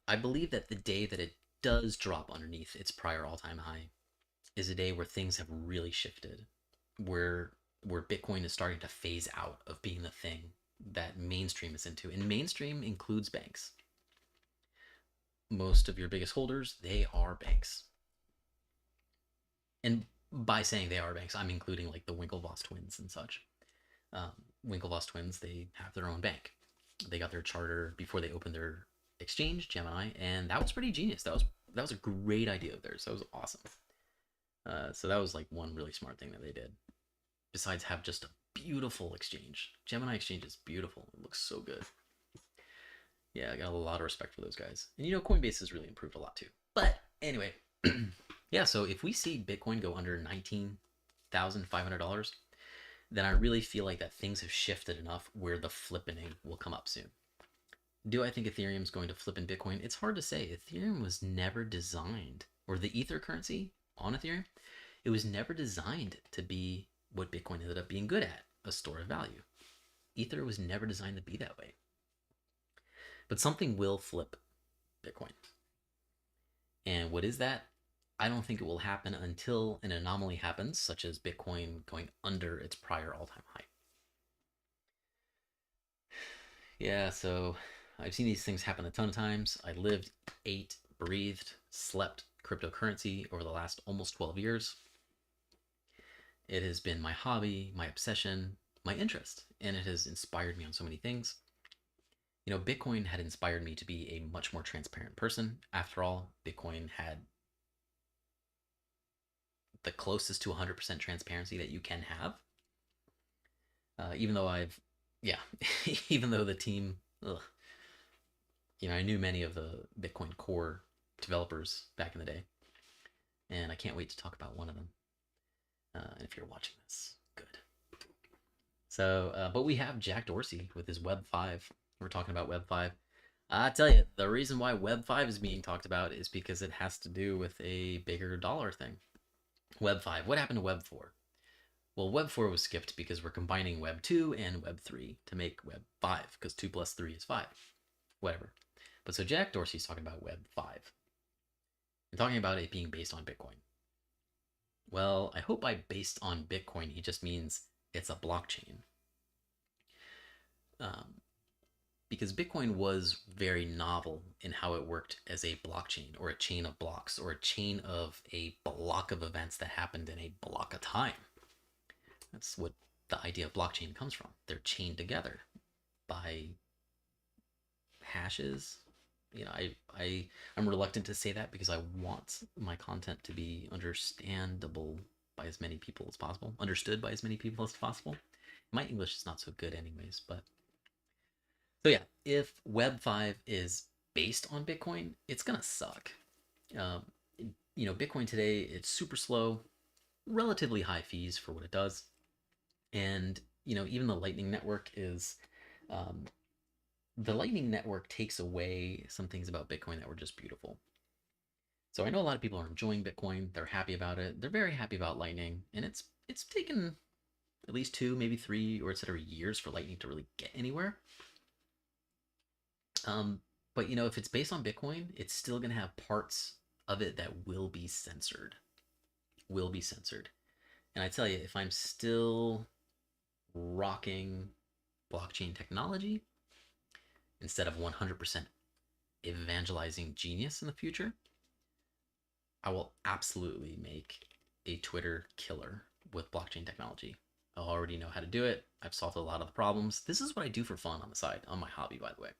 I believe that the day that it does drop underneath its prior all-time high is a day where things have really shifted, where Bitcoin is starting to phase out of being the thing that mainstream is into. And mainstream includes banks. Most of your biggest holders, they are banks. And by saying they are banks, I'm including the Winklevoss twins and such. Winklevoss twins, they have their own bank. They got their charter before they opened their exchange, Gemini, and that was pretty genius. That was a great idea of theirs. That was awesome. So that was one really smart thing that they did. Besides have just a beautiful exchange. Gemini exchange is beautiful. It looks so good. Yeah, I got a lot of respect for those guys. And Coinbase has really improved a lot too. But anyway, yeah, so if we see Bitcoin go under $19,000 $1,500, then I really feel like that things have shifted enough where the flippening will come up soon. Do I think Ethereum's going to flip in Bitcoin? It's hard to say. Ethereum was never designed, or the Ether currency on Ethereum, it was never designed to be what Bitcoin ended up being good at, a store of value. Ether was never designed to be that way. But something will flip Bitcoin. And what is that? I don't think it will happen until an anomaly happens, such as Bitcoin going under its prior all-time high. Yeah, so I've seen these things happen a ton of times. I lived, ate, breathed, slept cryptocurrency over the last almost 12 years. It has been my hobby, my obsession, my interest, and it has inspired me on so many things. You know, Bitcoin had inspired me to be a much more transparent person. After all, Bitcoin had the closest to 100% transparency that you can have. Even though yeah, even though the team, you know, I knew many of the Bitcoin core developers back in the day, and I can't wait to talk about one of them. And if you're watching this, good. So, but we have Jack Dorsey with his Web 5. We're talking about Web 5. I tell you, the reason why Web 5 is being talked about is because it has to do with a bigger dollar thing. Web 5. What happened to Web 4? Well, Web 4 was skipped because we're combining Web 2 and Web 3 to make Web 5, because 2 plus 3 is 5. Whatever. But so Jack Dorsey's talking about Web 5. And talking about it being based on Bitcoin. Well, I hope by based on Bitcoin, he just means it's a blockchain. Because Bitcoin was very novel in how it worked as a blockchain, or a chain of blocks, or a chain of a block of events that happened in a block of time. That's what the idea of blockchain comes from. They're chained together by hashes. You know, I'm reluctant to say that because I want my content to be understandable by as many people as possible, understood by as many people as possible. My English is not so good anyways, but so yeah, if Web 5 is based on Bitcoin, it's gonna suck. You know, Bitcoin today, it's super slow, relatively high fees for what it does. And, you know, even the Lightning Network is, the Lightning Network takes away some things about Bitcoin that were just beautiful. So I know a lot of people are enjoying Bitcoin. They're happy about it. They're very happy about Lightning. And it's taken at least 2, maybe 3, or etc. years for Lightning to really get anywhere. But, you know, if it's based on Bitcoin, it's still going to have parts of it that will be censored. Will be censored. And I tell you, if I'm still rocking blockchain technology instead of 100% evangelizing genius in the future, I will absolutely make a Twitter killer with blockchain technology. I already know how to do it. I've solved a lot of the problems. This is what I do for fun on the side, on my hobby, by the way.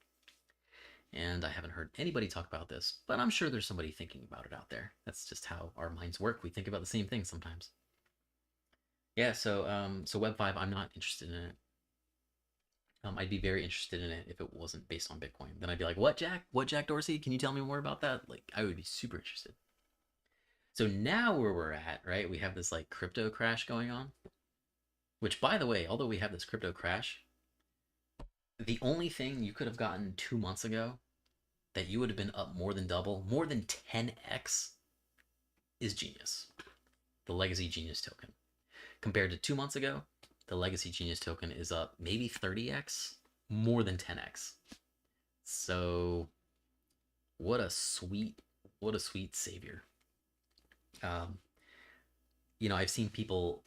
And I haven't heard anybody talk about this, but I'm sure there's somebody thinking about it out there. That's just how our minds work. We think about the same thing sometimes. Yeah, so Web 5, I'm not interested in it. I'd be very interested in it if it wasn't based on Bitcoin. Then I'd be like, what, Jack? What, Jack Dorsey? Can you tell me more about that? Like, I would be super interested. So now where we're at, right? We have this like crypto crash going on. Which, by the way, although we have this crypto crash, the only thing you could have gotten 2 months ago that you would have been up more than double, more than 10x, is Genius, the Legacy Genius token. Compared to 2 months ago, the Legacy Genius token is up maybe 30x, more than 10x. So what a sweet savior. You know, I've seen people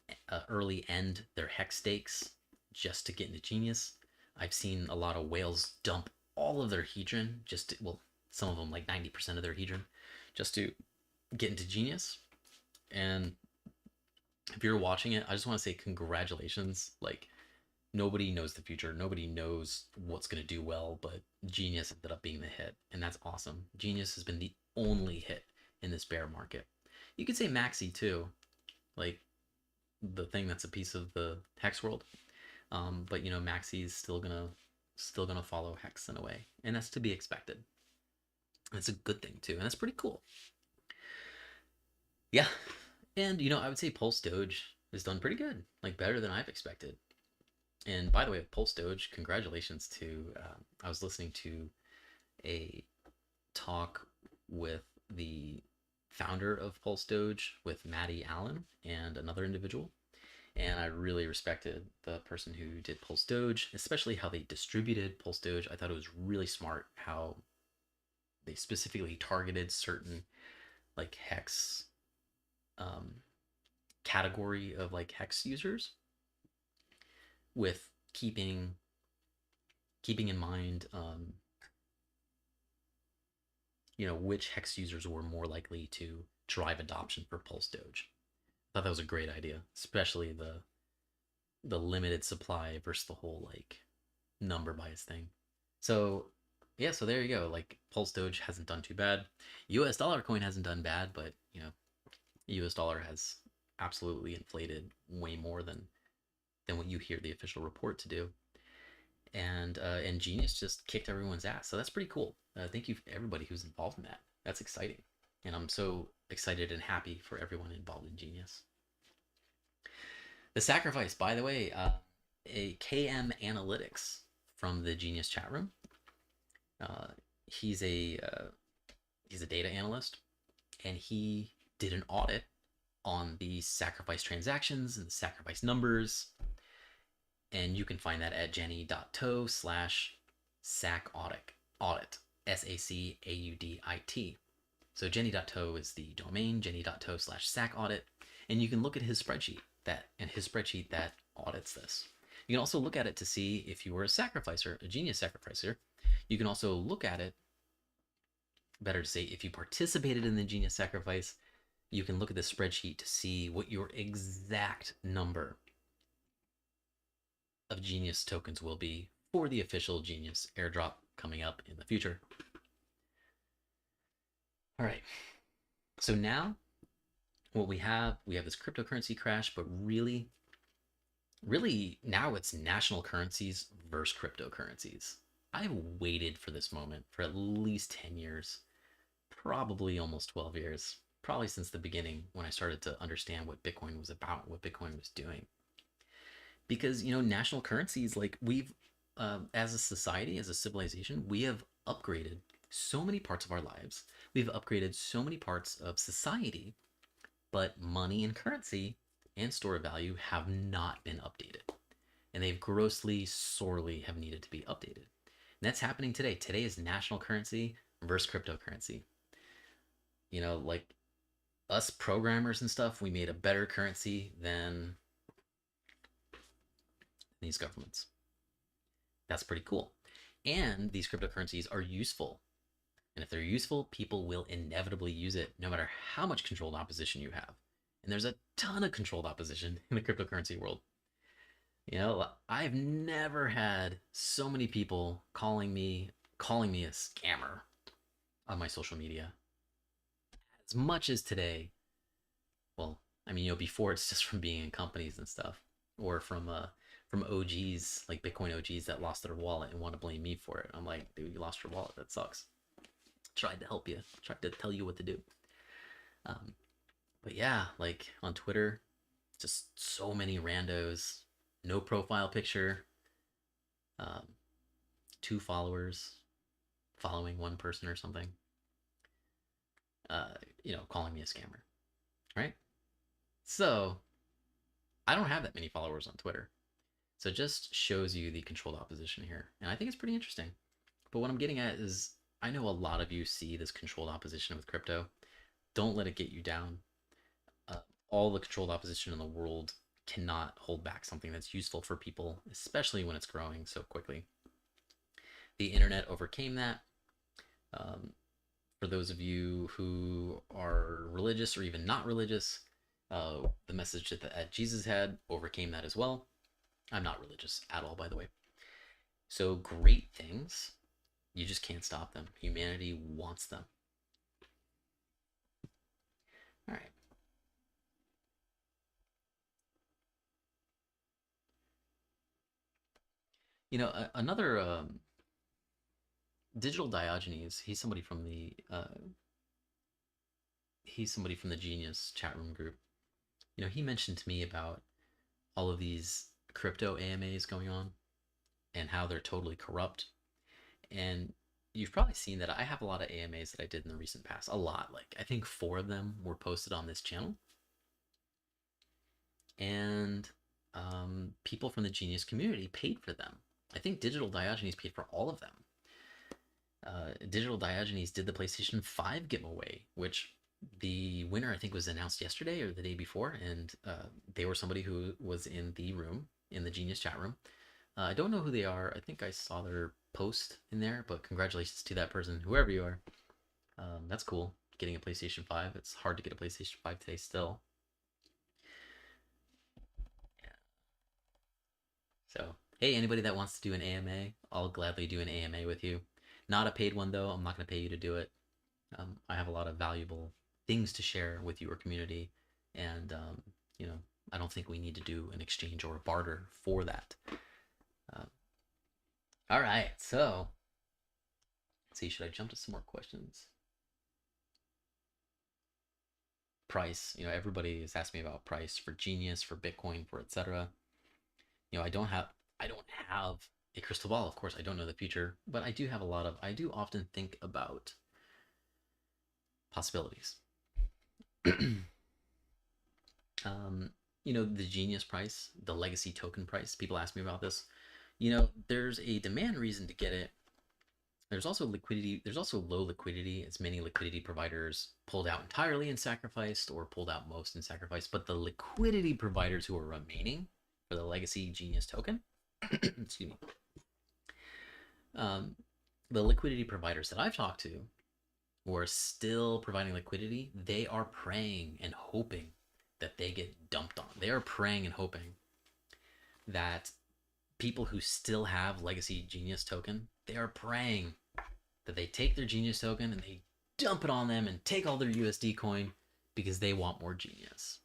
early end their hex stakes just to get into Genius. I've seen a lot of whales dump all of their hedron just to, well, some of them like 90% of their hedron just to get into Genius. And if you're watching it, I just want to say congratulations. Like, nobody knows the future. Nobody knows what's going to do well, but Genius ended up being the hit, and that's awesome. Genius has been the only hit in this bear market. You could say Maxi too, like the thing that's a piece of the Hex world. But you know, Maxi is still gonna follow Hex in a way, and that's to be expected. And it's a good thing too, and that's pretty cool. Yeah, and you know, I would say Pulse Doge. has done pretty good, like better than I've expected. And by the way, Pulse Doge, congratulations to. I was listening to a talk with the founder of Pulse Doge with Maddie Allen and another individual. And I really respected the person who did Pulse Doge, especially how they distributed Pulse Doge. I thought it was really smart how they specifically targeted certain like hex um, category of like hex users with keeping in mind which hex users were more likely to drive adoption for Pulse Doge. I thought that was a great idea, especially the limited supply versus the whole like number bias thing. So yeah, so there you go. Like Pulse Doge hasn't done too bad. US dollar coin hasn't done bad, but US dollar has absolutely inflated way more than what you hear the official report to do. And Genius just kicked everyone's ass. So that's pretty cool. Thank you for everybody who's involved in that. That's exciting, and I'm so excited and happy for everyone involved in Genius. The sacrifice, by the way, a KM Analytics from the Genius chat room. Uh, he's a data analyst, and he did an audit on the sacrifice transactions and the sacrifice numbers. And you can find that at geni.to/sac audit, SACAUDIT. So geni.to is the domain, geni.to/sac audit. And you can look at his spreadsheet that audits this. You can also look at it to see if you were a sacrificer, a Genius sacrificer. You can also look at it, better to say, if you participated in the Genius sacrifice, you can look at the spreadsheet to see what your exact number of Genius tokens will be for the official Genius airdrop coming up in the future. All right. So now what we have this cryptocurrency crash, but really now it's national currencies versus cryptocurrencies. I've waited for this moment for at least 10 years, probably almost 12 years, probably since the beginning when I started to understand what Bitcoin was about, what Bitcoin was doing. Because, national currencies, like we've, as a society, as a civilization, we have upgraded so many parts of our lives. We've upgraded so many parts of society, but money and currency and store of value have not been updated. And they've sorely have needed to be updated. And that's happening today. Today is national currency versus cryptocurrency. Like us programmers and stuff, we made a better currency than these governments. That's pretty cool. And these cryptocurrencies are useful. And if they're useful, people will inevitably use it no matter how much controlled opposition you have. And there's a ton of controlled opposition in the cryptocurrency world. I've never had so many people calling me a scammer on my social media as much as today. Well, before it's just from being in companies and stuff, or from OGs, like Bitcoin OGs that lost their wallet and want to blame me for it. I'm like, dude, you lost your wallet. That sucks. Tried to help you. Tried to tell you what to do. But yeah, like on Twitter, just so many randos, no profile picture, 2 followers, following 1 person or something, calling me a scammer, right? So I don't have that many followers on Twitter. So it just shows you the controlled opposition here. And I think it's pretty interesting. But what I'm getting at is I know a lot of you see this controlled opposition with crypto. Don't let it get you down. All the controlled opposition in the world cannot hold back something that's useful for people, especially when it's growing so quickly. The internet overcame that. For those of you who are religious or even not religious, the message that Jesus had overcame that as well. I'm not religious at all, by the way. So great things, you just can't stop them. Humanity wants them. All right. Another Digital Diogenes. He's somebody from the Genius chat room group. he mentioned to me about all of these crypto AMAs going on and how they're totally corrupt. And you've probably seen that I have a lot of AMAs that I did in the recent past. A lot. Like, I think 4 of them were posted on this channel. And people from the Genius community paid for them. I think Digital Diogenes paid for all of them. Digital Diogenes did the PlayStation 5 giveaway, which the winner I think was announced yesterday or the day before, and they were somebody who was in the room, in the Genius chat room. I don't know who they are. I think I saw their post in there, but congratulations to that person, whoever you are. That's cool, getting a PlayStation 5. It's hard to get a PlayStation 5 today still. So, hey, anybody that wants to do an AMA, I'll gladly do an AMA with you. Not a paid one, though. I'm not going to pay you to do it. I have a lot of valuable things to share with your community, and I don't think we need to do an exchange or a barter for that. All right, so let's see. Should I jump to some more questions? Price. Everybody has asked me about price for Genius, for Bitcoin, for etc. I don't have a crystal ball. Of course, I don't know the future, but I do often think about possibilities. The Genius price, the Legacy token price. People ask me about this. There's a demand reason to get it. There's also liquidity. There's also low liquidity, as many liquidity providers pulled out entirely and sacrificed, or pulled out most and sacrificed. But the liquidity providers who are remaining for the Legacy Genius token, excuse me, the liquidity providers that I've talked to who are still providing liquidity, they are praying and hoping that they get dumped on. They are praying and hoping that people who still have Legacy Genius token, they are praying that they take their Genius token and they dump it on them and take all their USD coin because they want more Genius.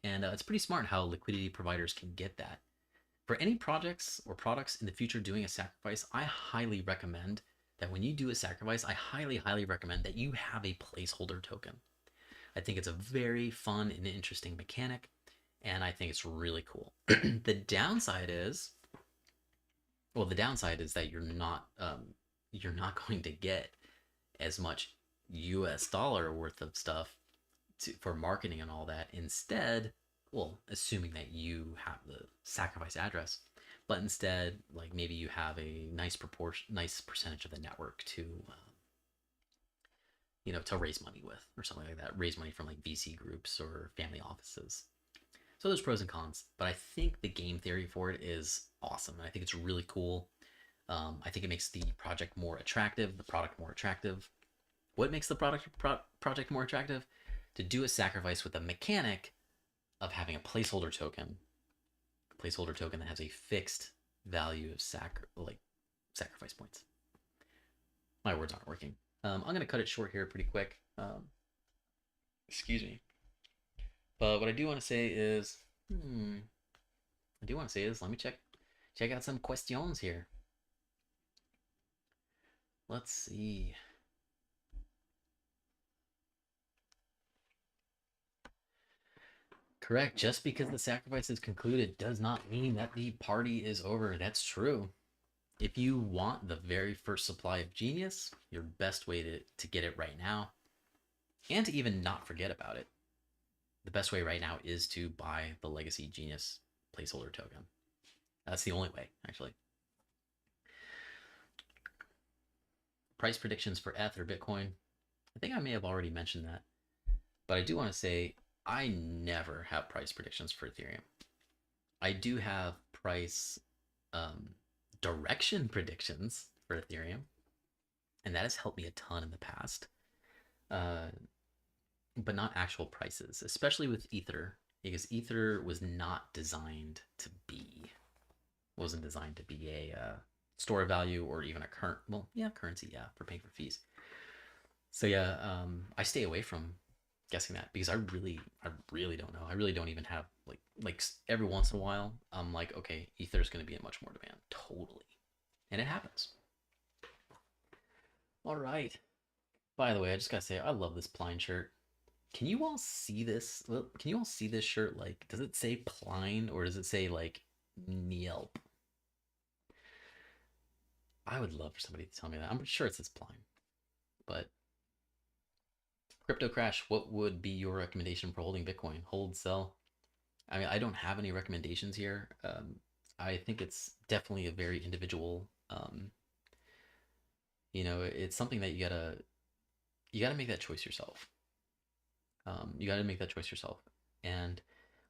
And it's pretty smart how liquidity providers can get that. For any projects or products in the future doing a sacrifice, I highly recommend that when you do a sacrifice, I highly, highly recommend that you have a placeholder token. I think it's a very fun and interesting mechanic, and I think it's really cool. The downside is that you're not going to get as much US dollar worth of stuff for marketing and all that. Instead, well, assuming that you have the sacrifice address, but instead, like, maybe you have a nice percentage of the network to to raise money with, or something like that. Raise money from like VC groups or family offices. So there's pros and cons, but I think the game theory for it is awesome, and I think it's really cool. I think it makes the project more attractive, the product more attractive. What makes the project more attractive? To do a sacrifice with a mechanic of having a placeholder token that has a fixed value of sacrifice points. My words aren't working. I'm going to cut it short here pretty quick. Excuse me. But what I do want to say is, let me check out some questions here. Let's see. Correct. Just because the sacrifice is concluded does not mean that the party is over. That's true. If you want the very first supply of Genius, your best way to get it right now, and to even not forget about it, the best way right now is to buy the Legacy Genius placeholder token. That's the only way, actually. Price predictions for ETH or Bitcoin. I think I may have already mentioned that, but I do want to say I never have price predictions for Ethereum. I do have price direction predictions for Ethereum, and that has helped me a ton in the past, but not actual prices, especially with Ether, because Ether wasn't designed to be a store of value or even a currency, for paying for fees. So I stay away from guessing that because I really don't know. I really don't even have like every once in a while I'm like, okay, Ether's going to be in much more demand, totally, and it happens. All right. By the way, I just gotta say I love this Pline shirt. Can you all see this? Well, can you all see this shirt? Like, does it say Pline or does it say like Nielp? I would love for somebody to tell me that. I'm sure it says Pline, but crypto crash. What would be your recommendation for holding Bitcoin? Hold, sell? I mean, I don't have any recommendations here. I think it's definitely a very individual. It's something that you gotta make that choice yourself. You gotta make that choice yourself, and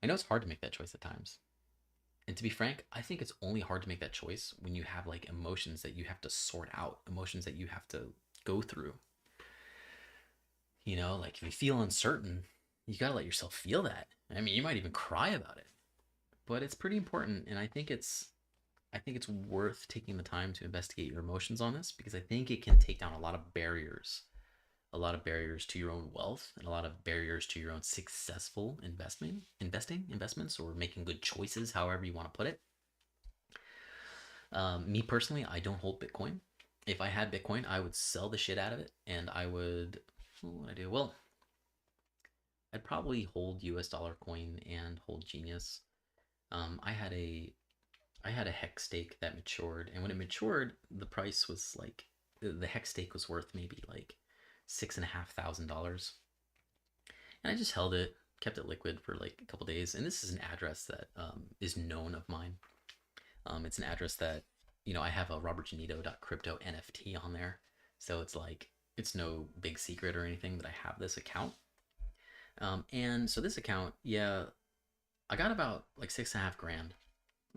I know it's hard to make that choice at times. And to be frank, I think it's only hard to make that choice when you have like emotions that you have to sort out, emotions that you have to go through. Like if you feel uncertain, you gotta let yourself feel that. I mean, you might even cry about it, but it's pretty important, and I think it's worth taking the time to investigate your emotions on this because I think it can take down a lot of barriers to your own wealth, and a lot of barriers to your own successful investments, or making good choices, however you want to put it. Me personally, I don't hold Bitcoin. If I had Bitcoin, I would sell the shit out of it, and I would. What would I do? Well, I'd probably hold U.S. dollar coin and hold Genius. I had a hex stake that matured, and when it matured, the price was like the hex stake was worth maybe like $6,500, and I just held it, kept it liquid for like a couple days. And this is an address that is known of mine. It's an address that I have a robertjanito.crypto NFT on there, so it's like it's no big secret or anything that I have this account. And so this account, yeah, I got about like 6.5 grand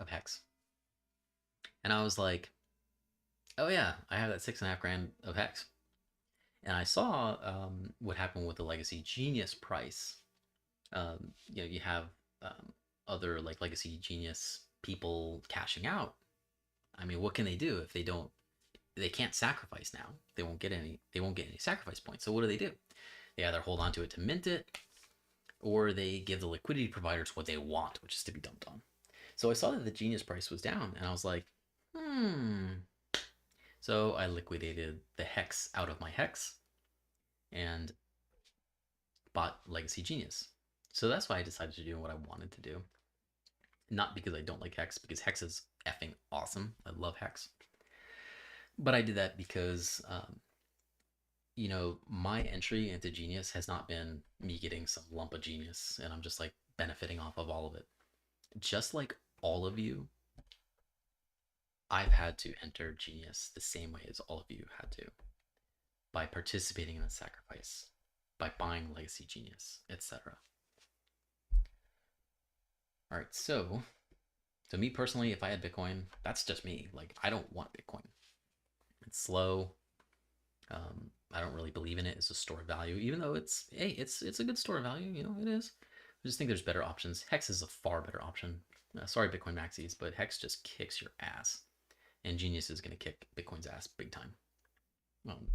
of hex, and I was like, oh yeah, I have that 6.5 grand of hex. And I saw what happened with the Legacy Genius price. You have other like Legacy Genius people cashing out. I mean, what can they do if they don't? They can't sacrifice now. They won't get any. They won't get any sacrifice points. So what do? They either hold on to it to mint it, or they give the liquidity providers what they want, which is to be dumped on. So I saw that the Genius price was down, and I was like, hmm. So I liquidated the hex out of my hex and bought Legacy Genius. So that's why I decided to do what I wanted to do. Not because I don't like Hex, because Hex is effing awesome. I love Hex. But I did that because, my entry into Genius has not been me getting some lump of genius and I'm just like benefiting off of all of it. Just like all of you, I've had to enter Genius the same way as all of you had to, by participating in the sacrifice, by buying Legacy Genius, etc. All right, so me personally, if I had Bitcoin, that's just me. Like I don't want Bitcoin. It's slow. I don't really believe in it as a store of value, even though it's a good store of value. It is. I just think there's better options. Hex is a far better option. Sorry, Bitcoin maxis, but Hex just kicks your ass, and Genius is going to kick Bitcoin's ass big time. Um,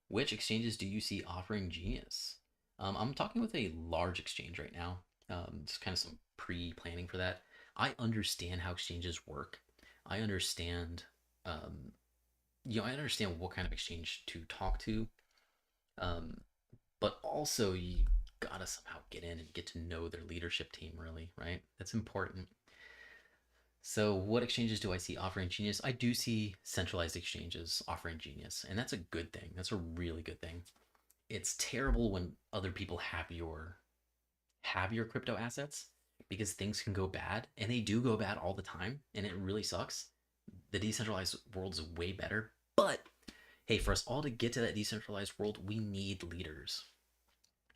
which exchanges do you see offering Genius? I'm talking with a large exchange right now. Just kind of some pre-planning for that. I understand how exchanges work. I understand, um, I understand what kind of exchange to talk to. Um, but also you gotta somehow get in and get to know their leadership team, really, right? That's important. So, what exchanges do I see offering Genius? I do see centralized exchanges offering Genius, and that's a good thing. That's a really good thing. It's terrible when other people have your crypto assets, because things can go bad, and they do go bad all the time, and it really sucks. The decentralized world is way better, but hey, for us all to get to that decentralized world, we need leaders.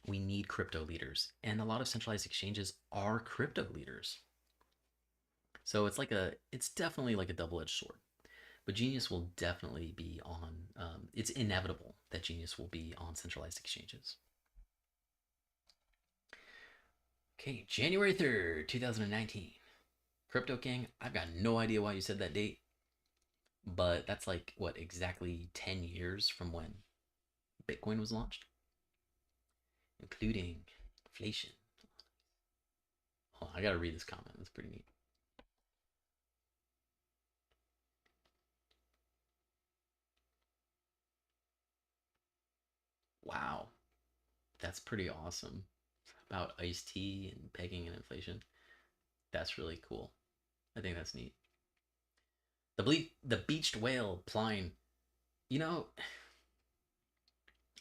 We need crypto leaders, and a lot of centralized exchanges are crypto leaders. So it's definitely like a double-edged sword. But Genius will definitely be on. It's inevitable that Genius will be on centralized exchanges. Okay, January 3rd, 2019. Crypto King, I've got no idea why you said that date, but that's like what, exactly 10 years from when Bitcoin was launched, including inflation. Oh, I gotta read this comment. That's pretty neat. Wow. That's pretty awesome. About iced tea and pegging and inflation. That's really cool. I think that's neat. The beached whale, Pline. You know,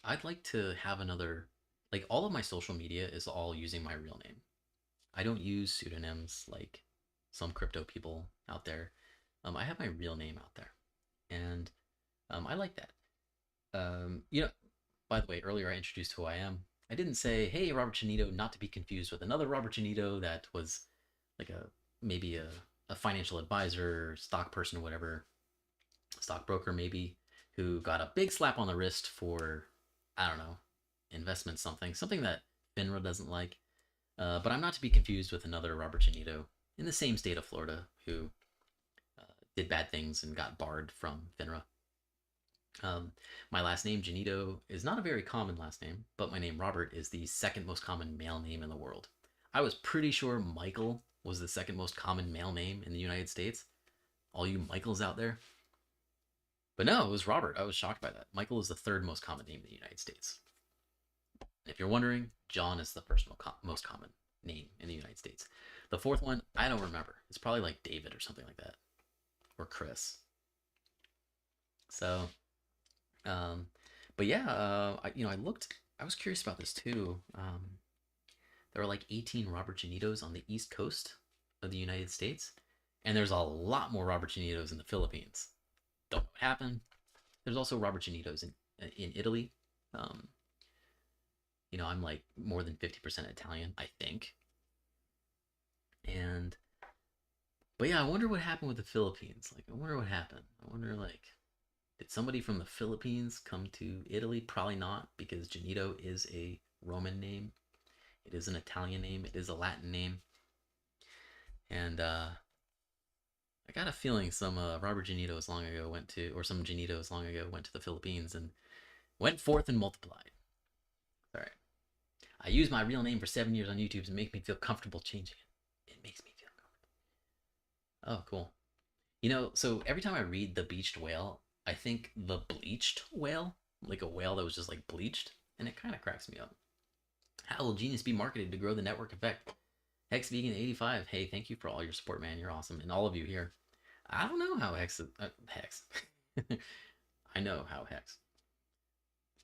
I'd like to have another. Like all of my social media is all using my real name. I don't use pseudonyms like some crypto people out there. I have my real name out there, and I like that. By the way, earlier I introduced who I am. I didn't say, "Hey, Robert Chinito," not to be confused with another Robert Chinito that was like maybe a financial advisor, stock person, whatever, stockbroker maybe, who got a big slap on the wrist for, I don't know, investment something that FINRA doesn't like. But I'm not to be confused with another Robert Chinito in the same state of Florida who did bad things and got barred from FINRA. My last name, Janito, is not a very common last name, but my name, Robert, is the second most common male name in the world. I was pretty sure Michael was the second most common male name in the United States. All you Michaels out there. But no, it was Robert. I was shocked by that. Michael is the third most common name in the United States. If you're wondering, John is the first most common name in the United States. The fourth one, I don't remember. It's probably like David or something like that, or Chris. So, um, but yeah, I looked. I was curious about this too. There were like 18 Robert Janitos on the East Coast of the United States, and there's a lot more Robert Janitos in the Philippines. Don't know what happened. There's also Robert Janitos in Italy. Um, I'm like more than 50% Italian, I think. And but yeah, I wonder what happened with the Philippines. Like, I wonder what happened. I wonder, like, did somebody from the Philippines come to Italy? Probably not, because Janito is a Roman name. It is an Italian name. It is a Latin name. And I got a feeling some Robert Janitos long ago went to, or some Janitos long ago went to the Philippines and went forth and multiplied. All right. I used my real name for 7 years on YouTube to make me feel comfortable changing it. It makes me feel comfortable. Oh, cool. So every time I read The Beached Whale, I think the bleached whale, like a whale that was just like bleached, and it kind of cracks me up. How will Genius be marketed to grow the network effect? Hex Vegan 85. Hey, thank you for all your support, man. You're awesome. And all of you here. I don't know how Hex. I know how Hex.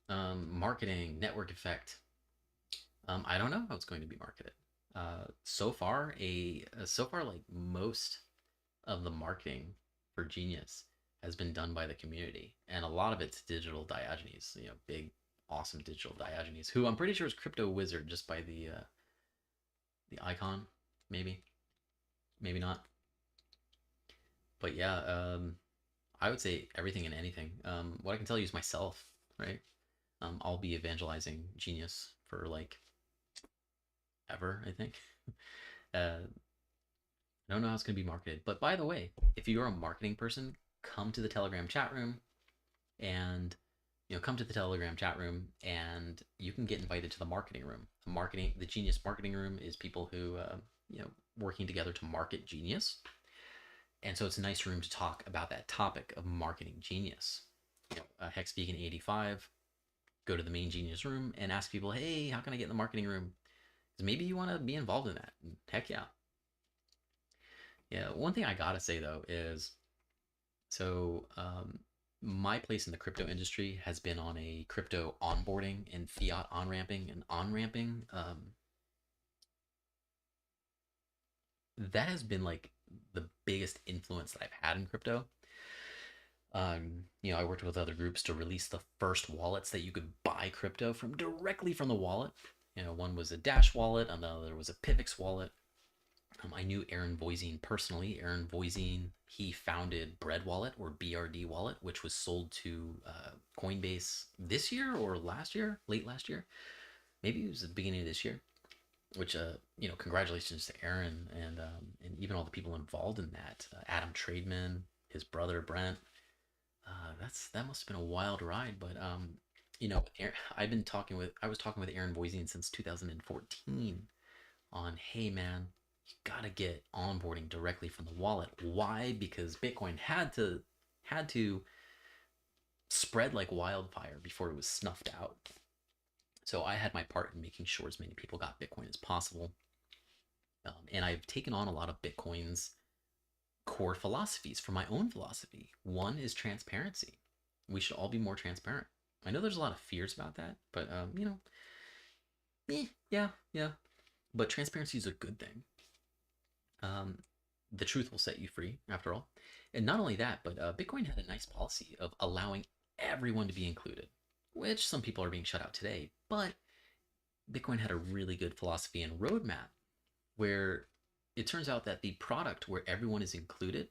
Marketing, network effect. I don't know how it's going to be marketed. So far, like most of the marketing for Genius has been done by the community, and a lot of it's digital Diogenes. Big, awesome digital Diogenes, who I'm pretty sure is Crypto Wizard just by the icon, maybe, maybe not. But yeah, I would say everything and anything. What I can tell you is myself, right? I'll be evangelizing Genius for like ever, I think. I don't know how it's going to be marketed. But by the way, if you're a marketing person, come to the Telegram chat room and come to the Telegram chat room and you can get invited to the marketing room. The Genius marketing room is people who working together to market Genius. And so it's a nice room to talk about that topic of marketing Genius. Hex Vegan 85, go to the main Genius room and ask people, hey, how can I get in the marketing room? Because maybe you want to be involved in that. Heck yeah. Yeah, one thing I gotta say though is, so my place in the crypto industry has been on a crypto onboarding and fiat on ramping and on ramping. That has been like the biggest influence that I've had in crypto. I worked with other groups to release the first wallets that you could buy crypto from directly from the wallet. One was a Dash wallet, another was a Pivx wallet. I knew Aaron Voisine personally. Aaron Voisine, he founded Bread Wallet or BRD Wallet, which was sold to Coinbase this year or last year, late last year. Maybe it was the beginning of this year. Which, congratulations to Aaron and even all the people involved in that. Adam Trademan, his brother Brent. That must have been a wild ride, but I was talking with Aaron Voisine since 2014 on, hey man, you gotta get onboarding directly from the wallet. Why? Because Bitcoin had to spread like wildfire before it was snuffed out. So I had my part in making sure as many people got Bitcoin as possible. And I've taken on a lot of Bitcoin's core philosophies for my own philosophy. One is transparency. We should all be more transparent. I know there's a lot of fears about that, but yeah. But transparency is a good thing. Um, the truth will set you free, after all. And not only that, but Bitcoin had a nice policy of allowing everyone to be included, which some people are being shut out today. But Bitcoin had a really good philosophy and roadmap where it turns out that the product where everyone is included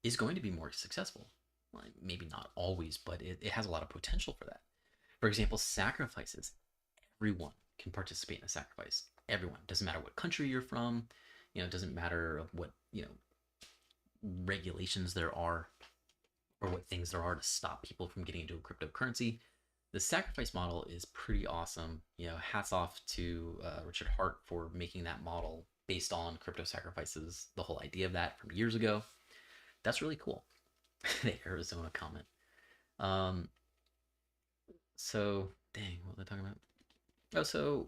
is going to be more successful. Well, maybe not always, but it has a lot of potential for that. For example, sacrifices. Everyone can participate in a sacrifice. Everyone. Doesn't matter what country you're from. It doesn't matter what, regulations there are or what things there are to stop people from getting into a cryptocurrency. The sacrifice model is pretty awesome. Hats off to Richard Hart for making that model based on crypto sacrifices, the whole idea of that from years ago. That's really cool. The Arizona comment. So, dang, what was I talking about? Oh, so,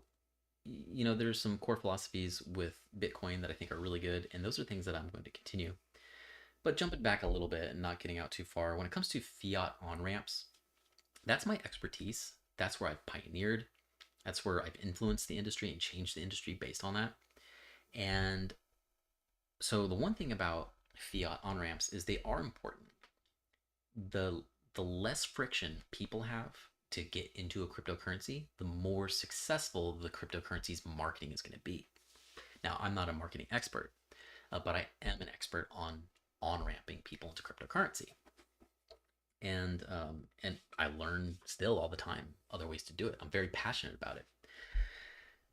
there's some core philosophies with Bitcoin that I think are really good, and those are things that I'm going to continue. But jumping back a little bit and not getting out too far, when it comes to fiat on ramps, that's my expertise. That's where I've pioneered. That's where I've influenced the industry and changed the industry based on that. And so the one thing about fiat on ramps is they are important. The the less friction people have to get into a cryptocurrency, the more successful the cryptocurrency's marketing is going to be. Now, I'm not a marketing expert, but I am an expert on ramping people into cryptocurrency. And I learn still all the time other ways to do it. I'm very passionate about it.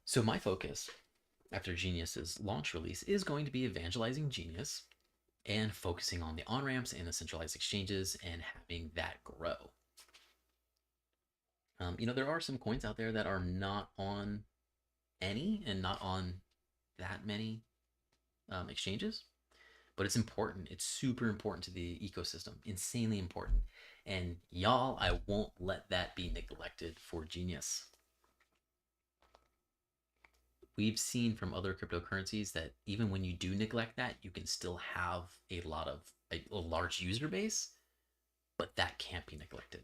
So my focus after Genius's launch release is going to be evangelizing Genius and focusing on the on ramps and the centralized exchanges and having that grow. There are some coins out there that are not on any and not on that many exchanges, but it's important. It's super important to the ecosystem, insanely important. And y'all, I won't let that be neglected for Genius. We've seen from other cryptocurrencies that even when you do neglect that, you can still have a large user base, but that can't be neglected.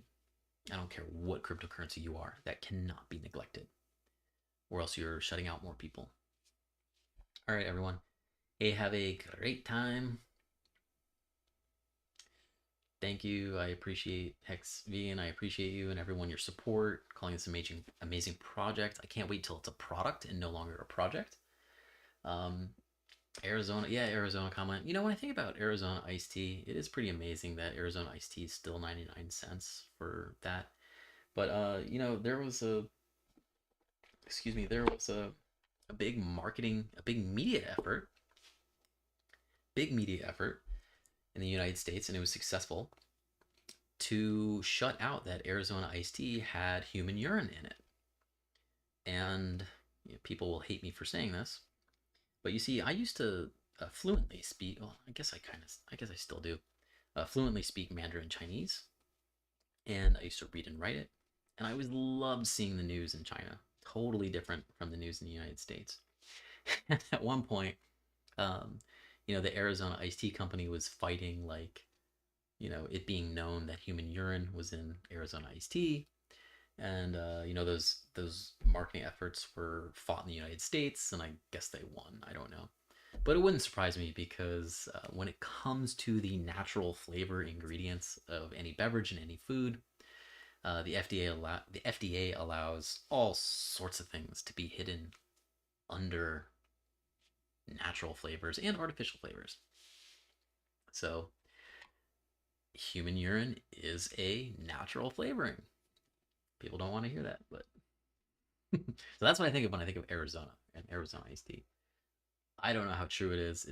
I don't care what cryptocurrency you are, that cannot be neglected, or else you're shutting out more people. All right, everyone. Hey, have a great time. Thank you. I appreciate HexV and I appreciate you and everyone your support, calling this amazing project. I can't wait till it's a product and no longer a project. Arizona comment. When I think about Arizona iced tea, it is pretty amazing that Arizona iced tea is still 99 cents for that. But there was a big media effort in the United States, and it was successful to shut out that Arizona iced tea had human urine in it. And people will hate me for saying this, but you see, I used to fluently speak. Well, I guess I still do. Fluently speak Mandarin Chinese, and I used to read and write it. And I always loved seeing the news in China. Totally different from the news in the United States. At one point, the Arizona iced tea company was fighting it being known that human urine was in Arizona iced tea, and those marketing efforts were fought in the United States, and I guess they won. I don't know, but it wouldn't surprise me because when it comes to the natural flavor ingredients of any beverage and any food, the FDA allows all sorts of things to be hidden under natural flavors and artificial flavors. So human urine is a natural flavoring. People don't want to hear that, but so that's what I think of when I think of Arizona and Arizona iced tea. I don't know how true it is.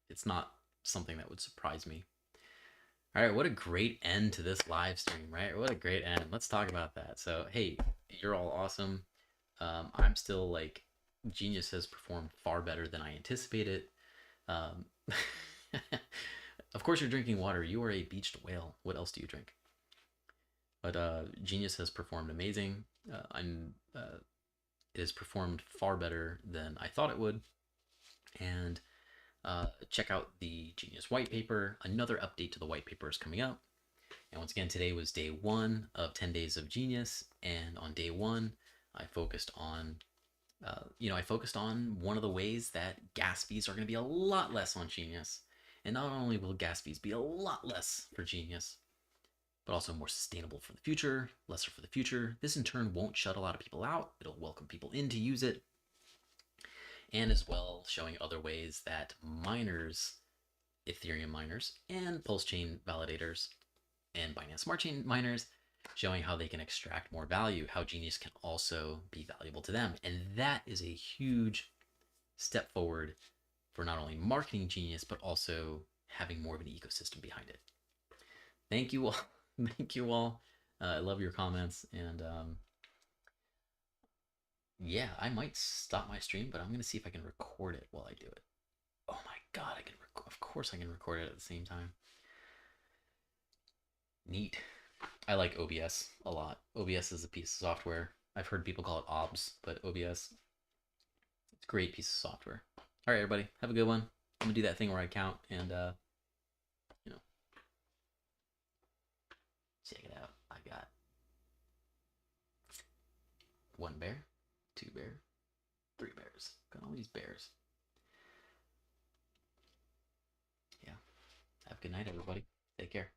It's not something that would surprise me. All right, what a great end to this live stream, right? What a great end. Let's talk about that. So, hey, you're all awesome. I'm still Genius has performed far better than I anticipated. Um, of course, you're drinking water. You are a beached whale. What else do you drink? But Genius has performed amazing. It has performed far better than I thought it would. And check out the Genius white paper. Another update to the white paper is coming up. And once again, today was day 1 of 10 days of Genius. And on day 1, I focused on one of the ways that gas fees are going to be a lot less on Genius. And not only will gas fees be a lot less for Genius, but also more sustainable for the future, lesser for the future. This in turn won't shut a lot of people out. It'll welcome people in to use it. And as well, showing other ways that miners, Ethereum miners, and Pulse chain validators, and Binance Smart Chain miners, showing how they can extract more value, how Genius can also be valuable to them. And that is a huge step forward for not only marketing Genius, but also having more of an ecosystem behind it. Thank you all. Thank you all. I love your comments. And yeah, I might stop my stream, but I'm going to see if I can record it while I do it. Oh my God, I can of course I can record it at the same time. Neat. I like OBS a lot. OBS is a piece of software. I've heard people call it OBS, but OBS, it's a great piece of software. All right, everybody, have a good one. I'm gonna do that thing where I count and you know, check it out. I got 1 bear, 2 bear, 3 bears. Got all these bears. Yeah. Have a good night, everybody. Take care.